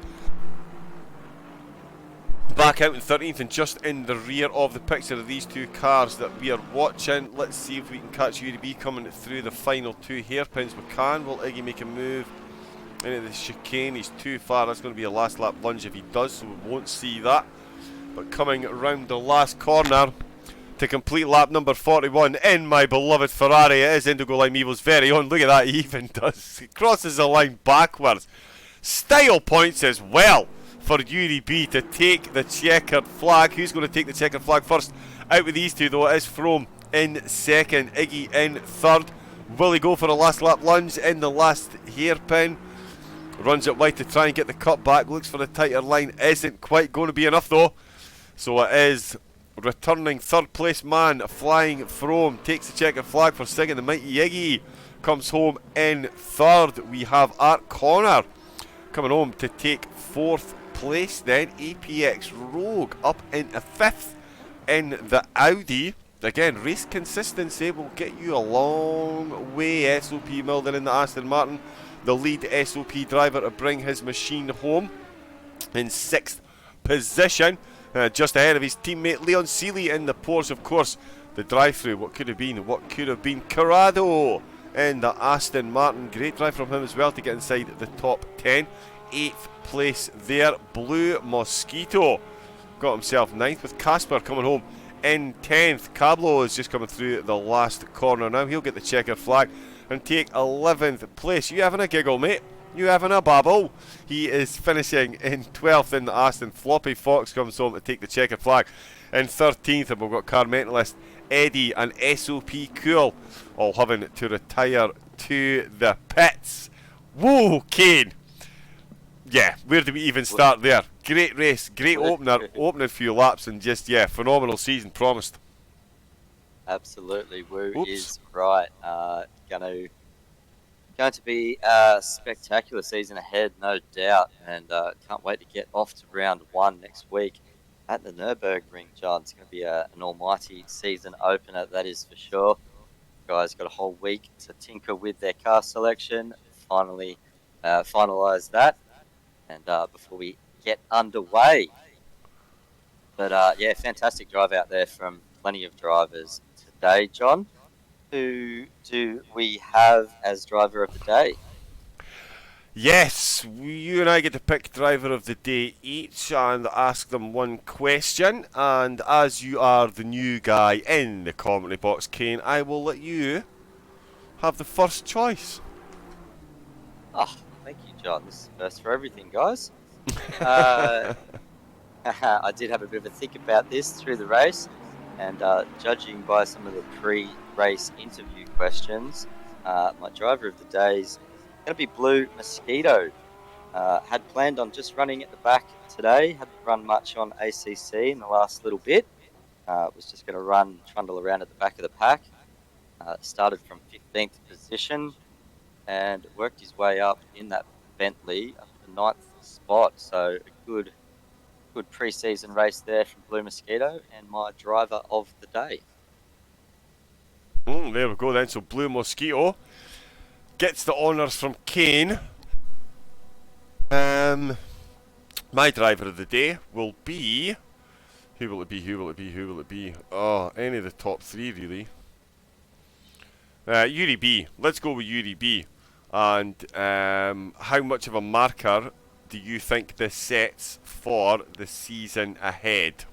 back out in 13th and just in the rear of the picture of these two cars that we are watching. Let's see if we can catch UDB coming through the final 2 hairpins. We can. Will Iggy make a move into the chicane? He's too far. That's going to be a last lap lunge if he does, so we won't see that. But coming around the last corner to complete lap number 41 in my beloved Ferrari, it is Indigo Lime Evil's very own. Look at that, he even does. He crosses the line backwards. Style points as well for UDB to take the checkered flag. Who's going to take the checkered flag first? Out with these two though, it is Frome in second, Iggy in third. Will he go for a last lap lunge in the last hairpin? Runs it wide to try and get the cut back, looks for the tighter line, isn't quite going to be enough though. So it is returning third place man, Flying Frome, takes the checkered flag for second. The mighty Iggy comes home in third. We have Art Connor coming home to take 4th place, then APX Rogue up into 5th in the Audi. Again, race consistency will get you a long way. SOP Milden in the Aston Martin, the lead SOP driver to bring his machine home in 6th position, just ahead of his teammate Leon Seeley in the Porsche. Of course, the drive-through, what could have been Corrado in the Aston Martin. Great drive from him as well to get inside the top 10. 8th place there. Blue Mosquito got himself 9th, with Casper coming home in 10th. Cablo is just coming through the last corner now. He'll get the checkered flag and take 11th place. You having a giggle, mate? You having a babble? He is finishing in 12th in the Aston. Floppy Fox comes home to take the checkered flag in 13th, and we've got Car Mentalist Eddie, and SOP Cool all having to retire to the pits. Whoa, Kane! Yeah, where do we even start there? Great race, great opening few laps, and just, phenomenal season promised. Absolutely, Woo is right. Going to be a spectacular season ahead, no doubt, and can't wait to get off to round 1 next week at the Nürburgring, John. It's going to be an almighty season opener, that is for sure. Guys got a whole week to tinker with their car selection, finally finalise that, and before we get underway. But fantastic drive out there from plenty of drivers today, John. Who do we have as driver of the day? Yes, you and I get to pick driver of the day each and ask them one question. And as you are the new guy in the commentary box, Kane, I will let you have the first choice. Oh, thank you, John. This is first for everything, guys. I did have a bit of a think about this through the race, and judging by some of the pre-race interview questions, my driver of the day is going to be Blue Mosquito. Had planned on just running at the back today. Hadn't run much on ACC in the last little bit. Was just going to trundle around at the back of the pack. Started from 15th position and worked his way up in that Bentley up to the 9th spot. So a good pre-season race there from Blue Mosquito, and my driver of the day. There we go then. So Blue Mosquito gets the honours from Kane. My driver of the day will be... Who will it be? Oh, any of the top 3 really. Yuri B. Let's go with Yuri B. And how much of a marker do you think this sets for the season ahead?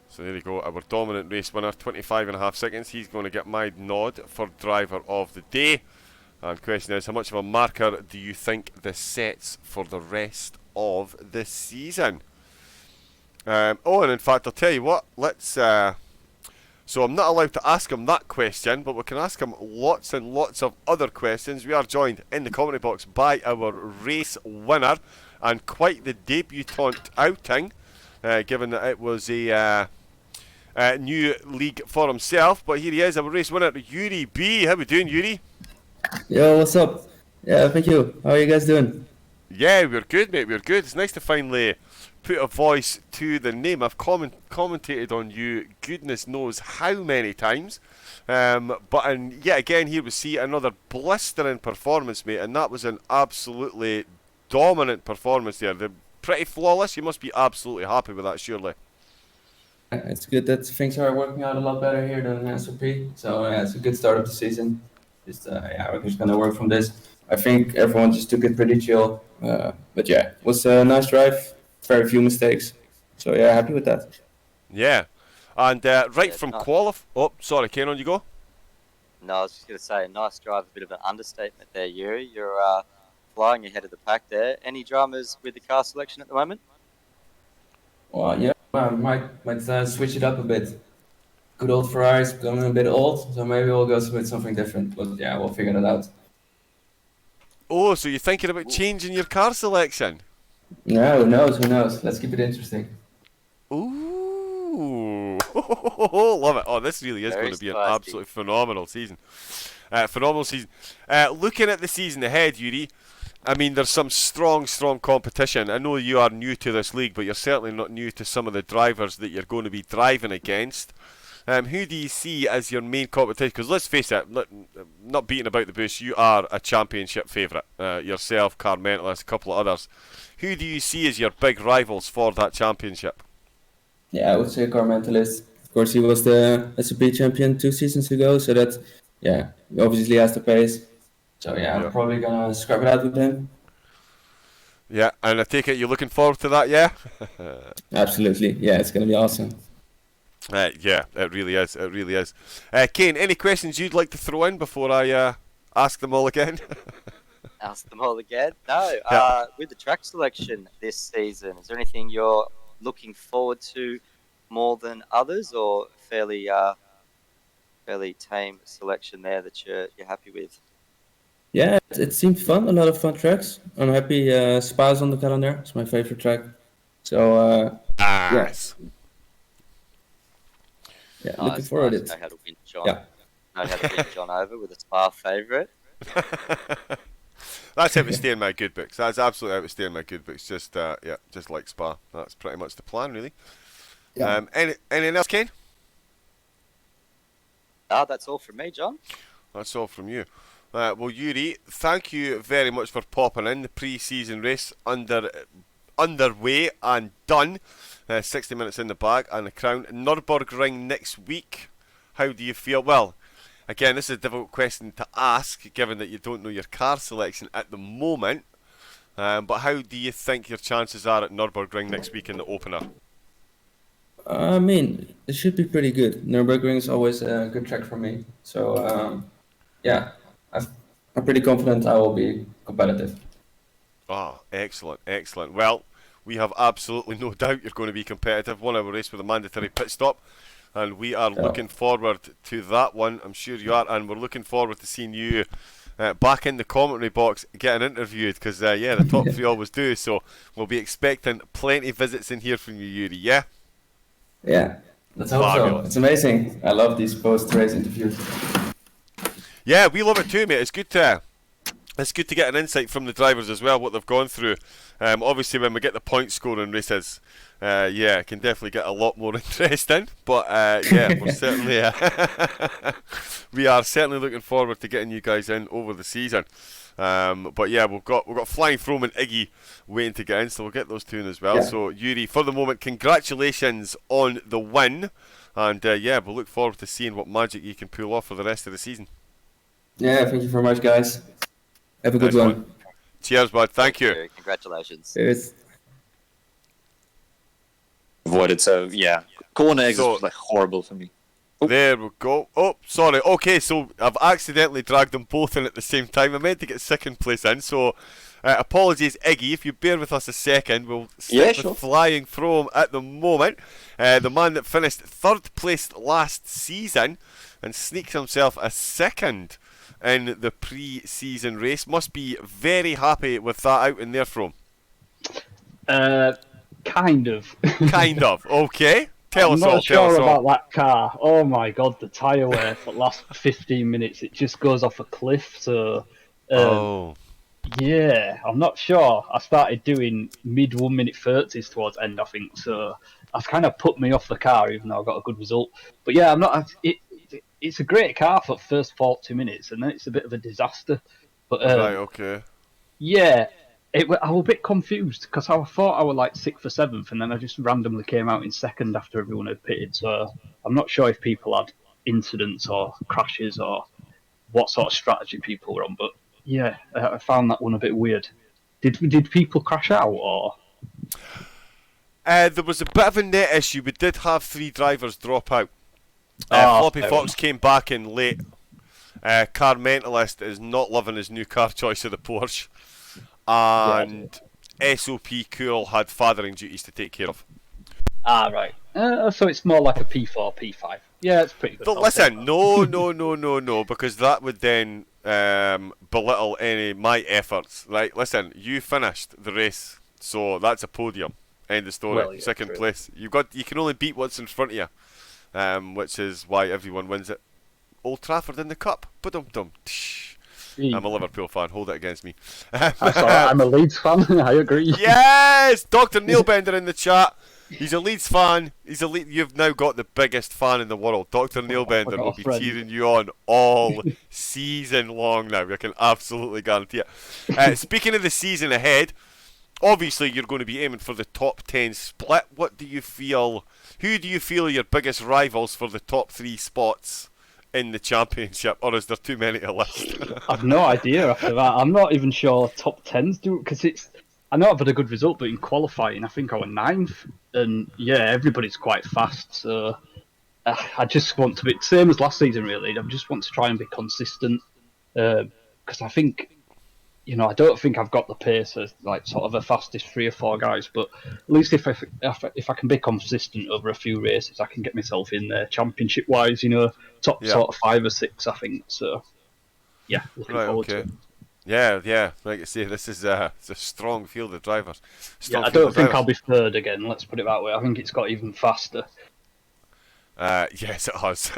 So there you go, our dominant race winner, 25.5 seconds. He's going to get my nod for driver of the day. And the question is, how much of a marker do you think this sets for the rest of the season? And in fact, I'll tell you what, let's... So I'm not allowed to ask him that question, but we can ask him lots and lots of other questions. We are joined in the commentary box by our race winner, and quite the debutante outing, given that it was a new league for himself. But here he is, our race winner, Yuri B. How we doing, Yuri? Yo, what's up? Yeah, thank you. How are you guys doing? Yeah, we're good, mate. We're good. It's nice to finally put a voice to the name. I've commentated on you goodness knows how many times, but yet again here we see another blistering performance, mate, and that was an absolutely dominant performance there. They're pretty flawless. You must be absolutely happy with that, surely. It's good that things are working out a lot better here than SOP, so it's a good start of the season. We're just gonna work from this. I think everyone just took it pretty chill, but yeah, it was a nice drive. Very few mistakes, so yeah, happy with that. Yeah, and from qualify. Oh, sorry, Kane, on you go. No, I was just going to say, a nice drive, a bit of an understatement there, Yuri. You're flying ahead of the pack there. Any dramas with the car selection at the moment? Well, yeah, I might switch it up a bit. Good old Ferrari's becoming a bit old, so maybe we'll go with something different. But yeah, we'll figure that out. Oh, so you're thinking about changing your car selection? Yeah, who knows? Let's keep it interesting. Ooh, love it. Oh, this really is going to be an absolutely phenomenal season. Looking at the season ahead, Yuri, I mean, there's some strong competition. I know you are new to this league, but you're certainly not new to some of the drivers that you're going to be driving against. Who do you see as your main competition? Because let's face it, not beating about the bush, you are a championship favourite. Yourself, Car Mentalist, a couple of others. Who do you see as your big rivals for that championship? Yeah, I would say Car Mentalist. Of course, he was the SOP champion 2 seasons ago, so that, yeah, he obviously has the pace. So yeah, I'm probably gonna scrap it out with him. Yeah, and I take it you're looking forward to that, yeah? Absolutely, yeah, it's gonna be awesome. Yeah, it really is. Kane, any questions you'd like to throw in before I ask them all again? Ask them all again? No. With the track selection this season, is there anything you're looking forward to more than others, or fairly tame selection there that you're happy with? Yeah, it seemed fun. A lot of fun tracks. I'm happy. Spa's on the calendar. It's my favorite track. So yeah, Nice. yeah, looking forward to it. Know how to win John. Yeah. Know how to win John over with a Spa favourite. That's how we stay in my good books. That's absolutely how we stay in my good books. Just just like Spa. That's pretty much the plan, really. Yeah. Anything else, Ken? That's all from me, John. That's all from you. Well, Yuri, thank you very much for popping in. The pre-season race underway and done. 60 minutes in the bag and the crown. Nürburgring next week. How do you feel? Well, again, this is a difficult question to ask, given that you don't know your car selection at the moment. But how do you think your chances are at Nürburgring next week in the opener? I mean, it should be pretty good. Nürburgring is always a good track for me. So yeah, I'm pretty confident I will be competitive. Oh, excellent, excellent. Well, we have absolutely no doubt you're going to be competitive. 1 hour race with a mandatory pit stop. And we are looking forward to that one. I'm sure you are. And we're looking forward to seeing you back in the commentary box getting interviewed. Because, yeah, the top three always do. So we'll be expecting plenty of visits in here from you, Yuri, yeah? Yeah, let's hope so. It's amazing. I love these post-race interviews. Yeah, we love it too, mate. It's good to get an insight from the drivers as well, what they've gone through. Obviously, when we get the point scoring races, it can definitely get a lot more interesting. But yeah, we're certainly we are certainly looking forward to getting you guys in over the season. But yeah, we've got Flying Frome and Iggy waiting to get in, so we'll get those two in as well. Yeah. So Yuri, for the moment, congratulations on the win, and yeah, we'll look forward to seeing what magic you can pull off for the rest of the season. Yeah, thank you very much, guys. Have a good one. Cheers, bud. Thank you. Congratulations. Cheers. Avoided, so yeah. Corner eggs is like horrible for me. There we go. Oh, sorry. Okay, so I've accidentally dragged them both in at the same time. I meant to get second place in, so apologies, Iggy. If you bear with us a second, we'll stick with Flying Frome at the moment. The man that finished third place last season and sneaks himself a second in the pre-season race. Must be very happy with that out in there, Frome. Kind of. Kind of. Okay. Tell us all. I'm not sure about that car. Oh my god, the tyre wear for the last 15 minutes, it just goes off a cliff. So, yeah, I'm not sure. I started doing mid 1 minute 30s towards end, I think. So that's kind of put me off the car, even though I got a good result. But yeah, I'm not. It's a great car for the first 40 minutes, and then it's a bit of a disaster. But right, okay. Yeah. I was a bit confused because I thought I was like 6th or 7th, and then I just randomly came out in second after everyone had pitted. So I'm not sure if people had incidents or crashes or what sort of strategy people were on. But yeah, I found that one a bit weird. Did people crash out or? There was a bit of a net issue. We did have 3 drivers drop out. Floppy Fox came back in late. Car Mentalist is not loving his new car choice of the Porsche. And SOP Cool had fathering duties to take care of. Right. So it's more like a P4, P5. Yeah, it's pretty good. But listen, no, because that would then belittle any my efforts. Right, listen, you finished the race, so that's a podium. End of story. Well, yeah, second place. You can only beat what's in front of you, which is why everyone wins at Old Trafford in the cup. Ba-dum-dum. I'm a Liverpool fan. Hold it against me. That's all right. I'm a Leeds fan. I agree. Yes, Dr. Neilbender in the chat. He's a Leeds fan. You've now got the biggest fan in the world. Dr. Neilbender will be cheering you on all season long now. I can absolutely guarantee it. Speaking of the season ahead, obviously you're going to be aiming for the top 10 split. What do you feel? Who do you feel are your biggest rivals for the top 3 spots in the championship, or is there too many to list? I've no idea after that. I'm not even sure top 10s do it, because I know I've had a good result, but in qualifying I think I was 9th, and yeah, everybody's quite fast, so I just want to be same as last season really. I just want to try and be consistent, because I think I don't think I've got the pace as like sort of the fastest 3 or 4 guys, but at least if I can be consistent over a few races, I can get myself in there championship wise. Top sort of 5 or 6, I think. So yeah, looking forward to it. Yeah. Like I say, this is it's a strong field of drivers. I don't think I'll be third again. Let's put it that way. I think it's got even faster. Yes, it has.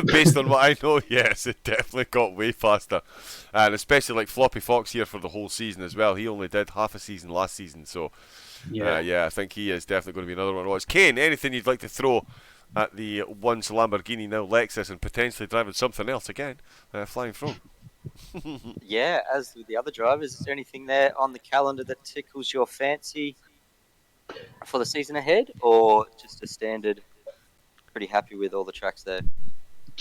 Based on what I know, yes, it definitely got way faster. And especially like Floppy Fox here for the whole season as well. He only did half a season last season, so I think he is definitely going to be another one to watch. Kane, anything you'd like to throw at the once Lamborghini, now Lexus, and potentially driving something else again, flying from? Yeah, as with the other drivers, is there anything there on the calendar that tickles your fancy for the season ahead, or just a standard? Pretty happy with all the tracks there. Do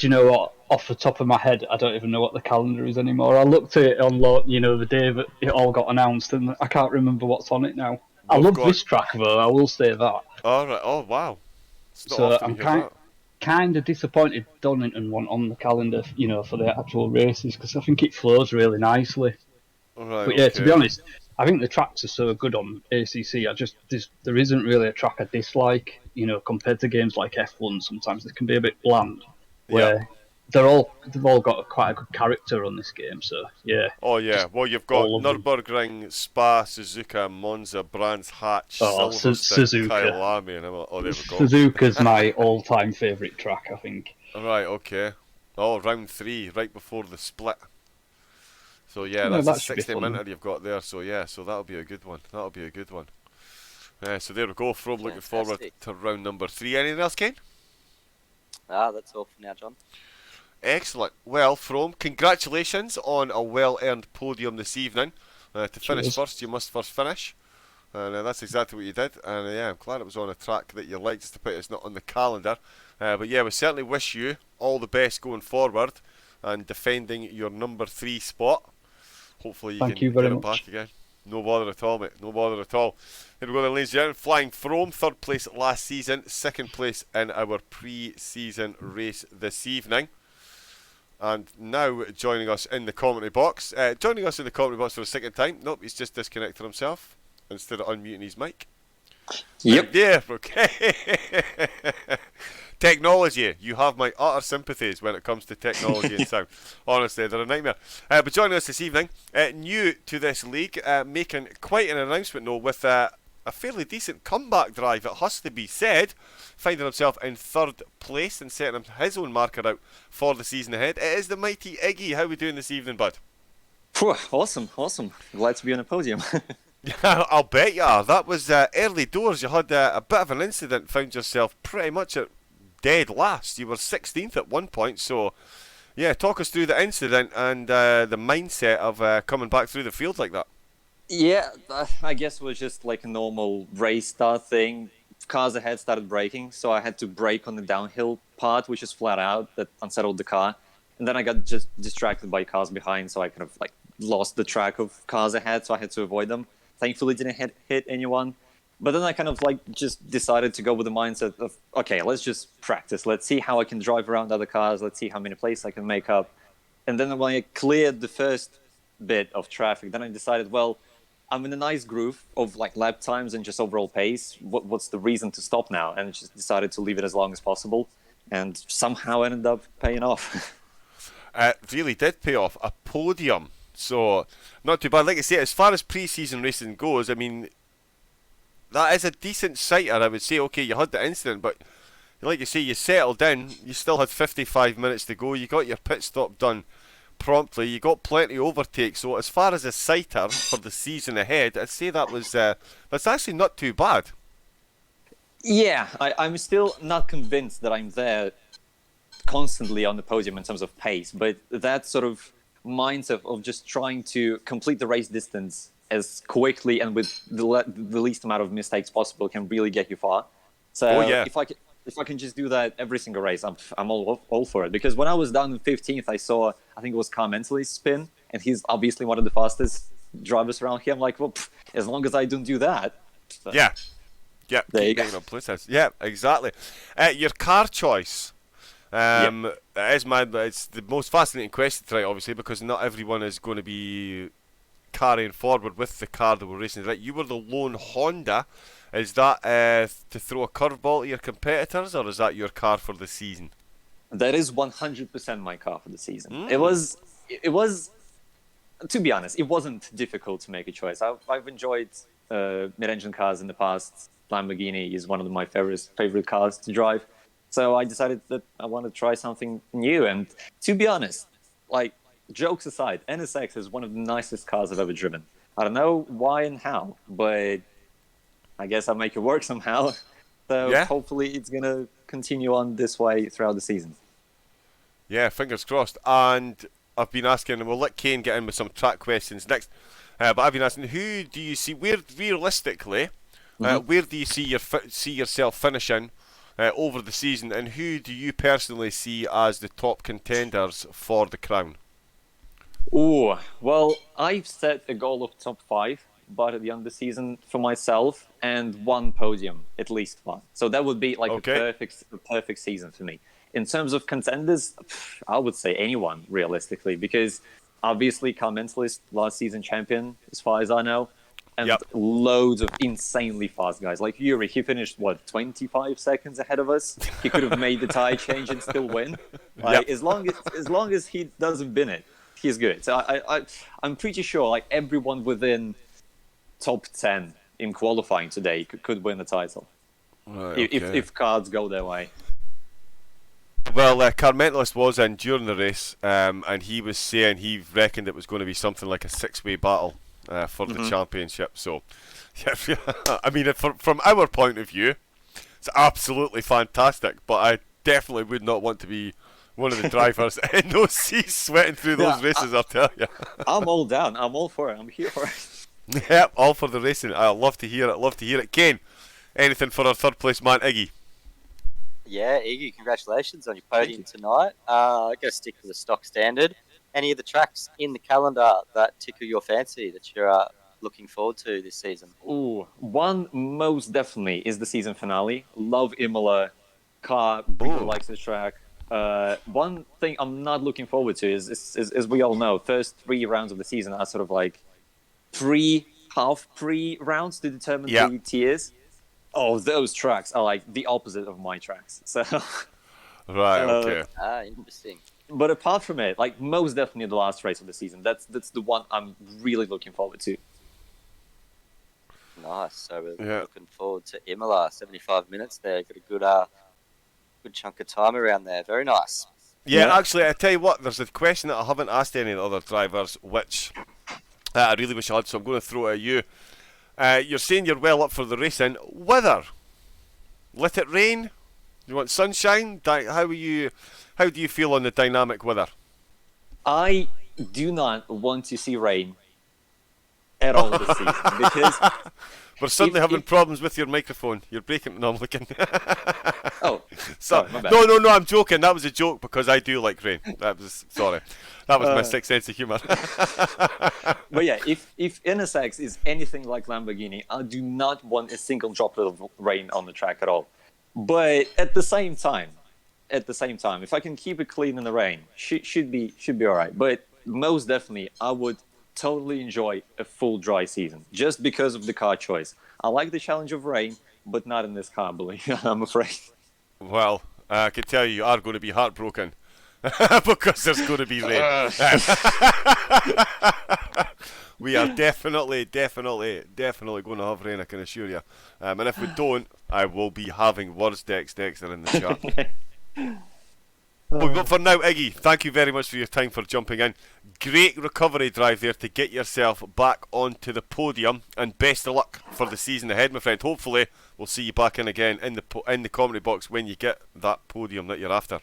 you know what? Off the top of my head, I don't even know what the calendar is anymore. I looked at it on the day that it all got announced, and I can't remember what's on it now. I love this track though. I will say that. All right. Oh wow. So I'm kind of disappointed Donington wasn't on the calendar, for the actual races, because I think it flows really nicely. Right, but yeah, to be honest, I think the tracks are so good on ACC. There isn't really a track I dislike. Compared to games like F1, sometimes they can be a bit bland. Where they've all got quite a good character on this game. So yeah. Oh yeah. Well, you've got Nürburgring, Spa, Suzuka, Monza, Brands Hatch, Silverstone, Kyalami, and there we go. Suzuka's my all-time favourite track, I think. Right. Okay. Oh, round 3, right before the split. So yeah, that's a 60-minute you've got there. So yeah, that'll be a good one. So there we go. From looking forward to round number 3. Anything else, Kane? That's all for now, John. Excellent. Well, From, congratulations on a well-earned podium this evening. To finish first, you must first finish. And that's exactly what you did. And I'm glad it was on a track that you liked, despite it's not on the calendar. But yeah, we certainly wish you all the best going forward and defending your number 3 spot. Hopefully you can get it back again. No bother at all, mate. No bother at all. Here we go then, ladies and gentlemen. Flying From, 3rd place last season, 2nd place in our pre-season race this evening. And now joining us in the commentary box. For the 2nd time. Nope, he's just disconnected himself instead of unmuting his mic. Yep. Yeah, okay. Technology. You have my utter sympathies when it comes to technology and sound. Honestly, they're a nightmare. But joining us this evening, new to this league, making quite an announcement though, with a fairly decent comeback drive, it has to be said, finding himself in 3rd place and setting his own marker out for the season ahead. It is the mighty Iggy. How are we doing this evening, bud? Awesome. Glad to be on a podium. I'll bet you are. That was early doors. You had a bit of an incident, found yourself pretty much at dead last. You were 16th at one point, so yeah, talk us through the incident and the mindset of coming back through the field like that. Yeah, I guess it was just like a normal race start thing. Cars ahead started braking, so I had to brake on the downhill part, which is flat out, that unsettled the car. And then I got just distracted by cars behind, so I kind of like lost the track of cars ahead, so I had to avoid them. Thankfully didn't hit anyone. But then I kind of like just decided to go with the mindset of, okay, let's just practice. Let's see how I can drive around other cars. Let's see how many places I can make up. And then when I cleared the first bit of traffic, then I decided, well, I'm in a nice groove of like lap times and just overall pace. What's the reason to stop now? And just decided to leave it as long as possible. And somehow ended up paying off. It really did pay off. A podium. So, not too bad. Like I say, as far as pre-season racing goes, I mean, that is a decent sighter, I would say. Okay, you had the incident, but like you say, you settled in. You still had 55 minutes to go. You got your pit stop done promptly. You got plenty overtakes. So as far as a sighter for the season ahead, I'd say that's actually not too bad. Yeah, I'm still not convinced that I'm there constantly on the podium in terms of pace, but that sort of mindset of just trying to complete the race distance as quickly and with the least amount of mistakes possible can really get you far. So if I can just do that every single race, I'm all for it. Because when I was down in 15th, I saw, I think it was Car Mentally spin, and he's obviously one of the fastest drivers around here. I'm like, well, as long as I don't do that. So. Yeah. There you go. Yeah, exactly. Your car choice. It's the most fascinating question tonight, obviously, because not everyone is going to be carrying forward with the car that we're racing. Right, you were the lone Honda. Is that to throw a curveball to your competitors, or is that your car for the season? That is 100% my car for the season. It was, to be honest, it wasn't difficult to make a choice. I've enjoyed mid-engine cars in the past. Lamborghini is one of my favorite cars to drive. So I decided that I wanted to try something new. And to be honest, like, jokes aside, NSX is one of the nicest cars I've ever driven. I don't know why and how, but I guess I'll make it work somehow. So hopefully it's going to continue on this way throughout the season. Yeah, fingers crossed. And I've been asking, and we'll let Kane get in with some track questions next, but I've been asking, who do you see, where realistically, where do you see yourself finishing over the season, and who do you personally see as the top contenders for the crown? Oh, well, I've set a goal of top 5, but at the end of the season for myself, and one podium, at least one. So that would be like a perfect season for me. In terms of contenders, I would say anyone, realistically, because obviously Car Mentalist, last season champion, as far as I know, and loads of insanely fast guys. Like Yuri, he finished, 25 seconds ahead of us? He could have made the tire change and still win. Like, as long as he doesn't bin it, he's good. So I'm pretty sure like everyone within top 10 in qualifying today could win the title. If cards go their way. Well, Car Mentalist was in during the race, and he was saying he reckoned it was going to be something like a 6-way battle for the championship. So, I mean, from our point of view, it's absolutely fantastic, but I definitely would not want to be one of the drivers in those seas sweating through those races, I'll tell you. I'm all down. I'm all for it. I'm here for it. Yep, all for the racing. I love to hear it. Kane, anything for our third place man, Iggy? Yeah, Iggy, congratulations on your podium tonight. I'm going to stick to the stock standard. Any of the tracks in the calendar that tickle your fancy that you're looking forward to this season? Ooh, one most definitely is the season finale. Love Imola. Car really likes the track. One thing I'm not looking forward to is, as we all know, first 3 rounds of the season are sort of like half pre-rounds to determine the tiers. Oh, those tracks are like the opposite of my tracks. So, right, okay. Interesting. But apart from it, like most definitely the last race of the season. That's the one I'm really looking forward to. Nice. So we're looking forward to Imola. 75 minutes there. Got a good chunk of time around there. Very nice. Yeah, actually, I tell you what, there's a question that I haven't asked any of the other drivers, which I really wish I had, so I'm going to throw it at you. You're saying you're well up for the racing. Weather. Let it rain? You want sunshine? How do you feel on the dynamic weather? I do not want to see rain at all this season because we're suddenly having problems with your microphone. You're breaking. No, I'm looking. Oh, sorry, my bad. No, I'm joking. That was a joke because I do like rain. That was my sixth sense of humour. But yeah, if NSX is anything like Lamborghini, I do not want a single droplet of rain on the track at all. But at the same time, if I can keep it clean in the rain, should be all right. But most definitely, I would totally enjoy a full dry season just because of the car choice. I like the challenge of rain, but not in this car, I'm afraid. Well, I can tell you are going to be heartbroken because there's going to be rain. We are definitely going to have rain, I can assure you. And if we don't, I will be having words Dexter in the chat. But for now, Iggy, thank you very much for your time for jumping in. Great recovery drive there to get yourself back onto the podium, and best of luck for the season ahead, my friend. Hopefully, we'll see you back in again in the commentary box when you get that podium that you're after.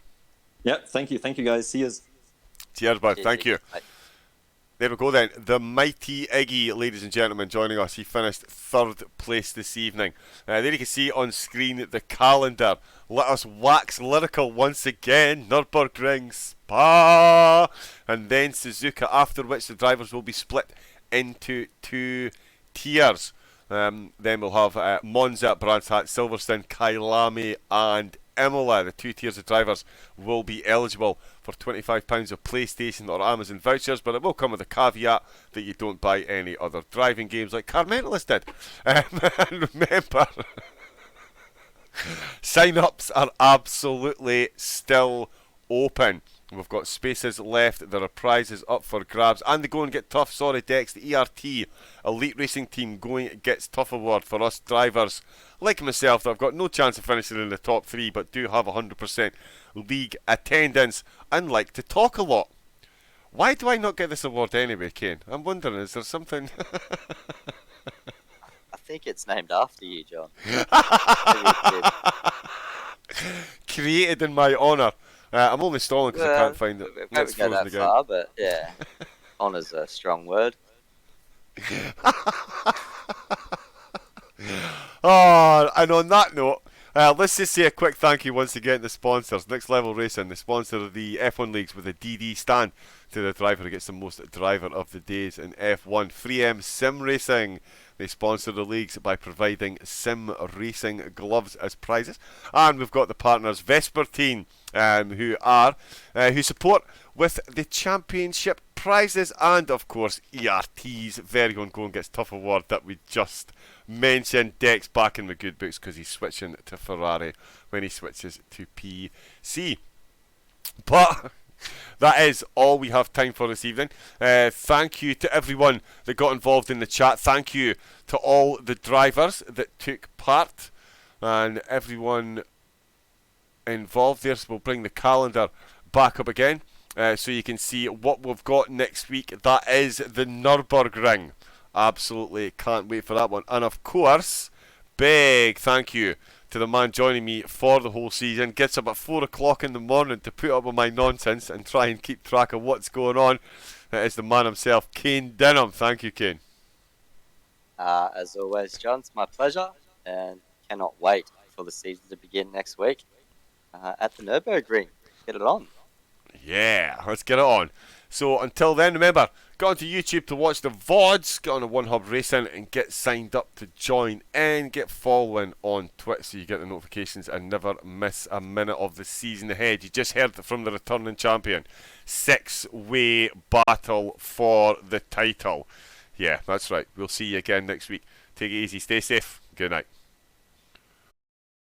Yep, thank you guys. See yous. Cheers, bud. Cheers, Thank you. Bye. There we go then. The mighty Iggy, ladies and gentlemen, joining us. He finished third place this evening. There you can see on screen the calendar. Let us wax lyrical once again. Nürburgring, Spa, and then Suzuka, after which the drivers will be split into 2 tiers. Then we'll have Monza, Brands Hatch, Silverstone, Kyalami and Imola. The 2 tiers of drivers will be eligible for £25 of PlayStation or Amazon vouchers, but it will come with a caveat that you don't buy any other driving games like Car Mentalist did. And remember, sign-ups are absolutely still open. We've got spaces left, there are prizes up for grabs, and they go and get tough. Sorry Dex, the ERT Elite Racing Team going gets tough award for us drivers like myself that have got no chance of finishing in the top 3 but do have 100% league attendance and like to talk a lot. Why do I not get this award anyway, Kane? I'm wondering, is there something... I think it's named after you, John. Created in my honour. I'm only stalling because I can't find it. We won't go that far, but yeah. Honour's a strong word. Oh, and on that note, let's just say a quick thank you once again to sponsors. Next Level Racing, the sponsor of the F1 Leagues with a DD stand to the driver who gets the most driver of the days in F1. 3M Sim Racing, they sponsor the leagues by providing sim racing gloves as prizes. And we've got the partners Vespertine, who support with the championship prizes, and of course ERT's very own Go and Gets Tough award that we just mentioned. Dex back in the good books because he's switching to Ferrari when he switches to PC. But that is all we have time for this evening. Thank you to everyone that got involved in the chat. Thank you to all the drivers that took part and everyone involved there. So we'll bring the calendar back up again so you can see what we've got next week. That is the Nürburgring. Absolutely can't wait for that one. And of course, big thank you to the man joining me for the whole season. Gets up at 4 o'clock in the morning to put up with my nonsense and try and keep track of what's going on. That is the man himself, Kane Denham. Thank you, Kane. As always, John, it's my pleasure, and cannot wait for the season to begin next week at the Nürburgring. Get it on. Yeah, let's get it on. So until then, remember, go onto YouTube to watch the VODs, get on to One Hub Racing and get signed up to join and get following on Twitch so you get the notifications and never miss a minute of the season ahead. You just heard from the returning champion. 6-way battle for the title. Yeah, that's right. We'll see you again next week. Take it easy, stay safe. Good night.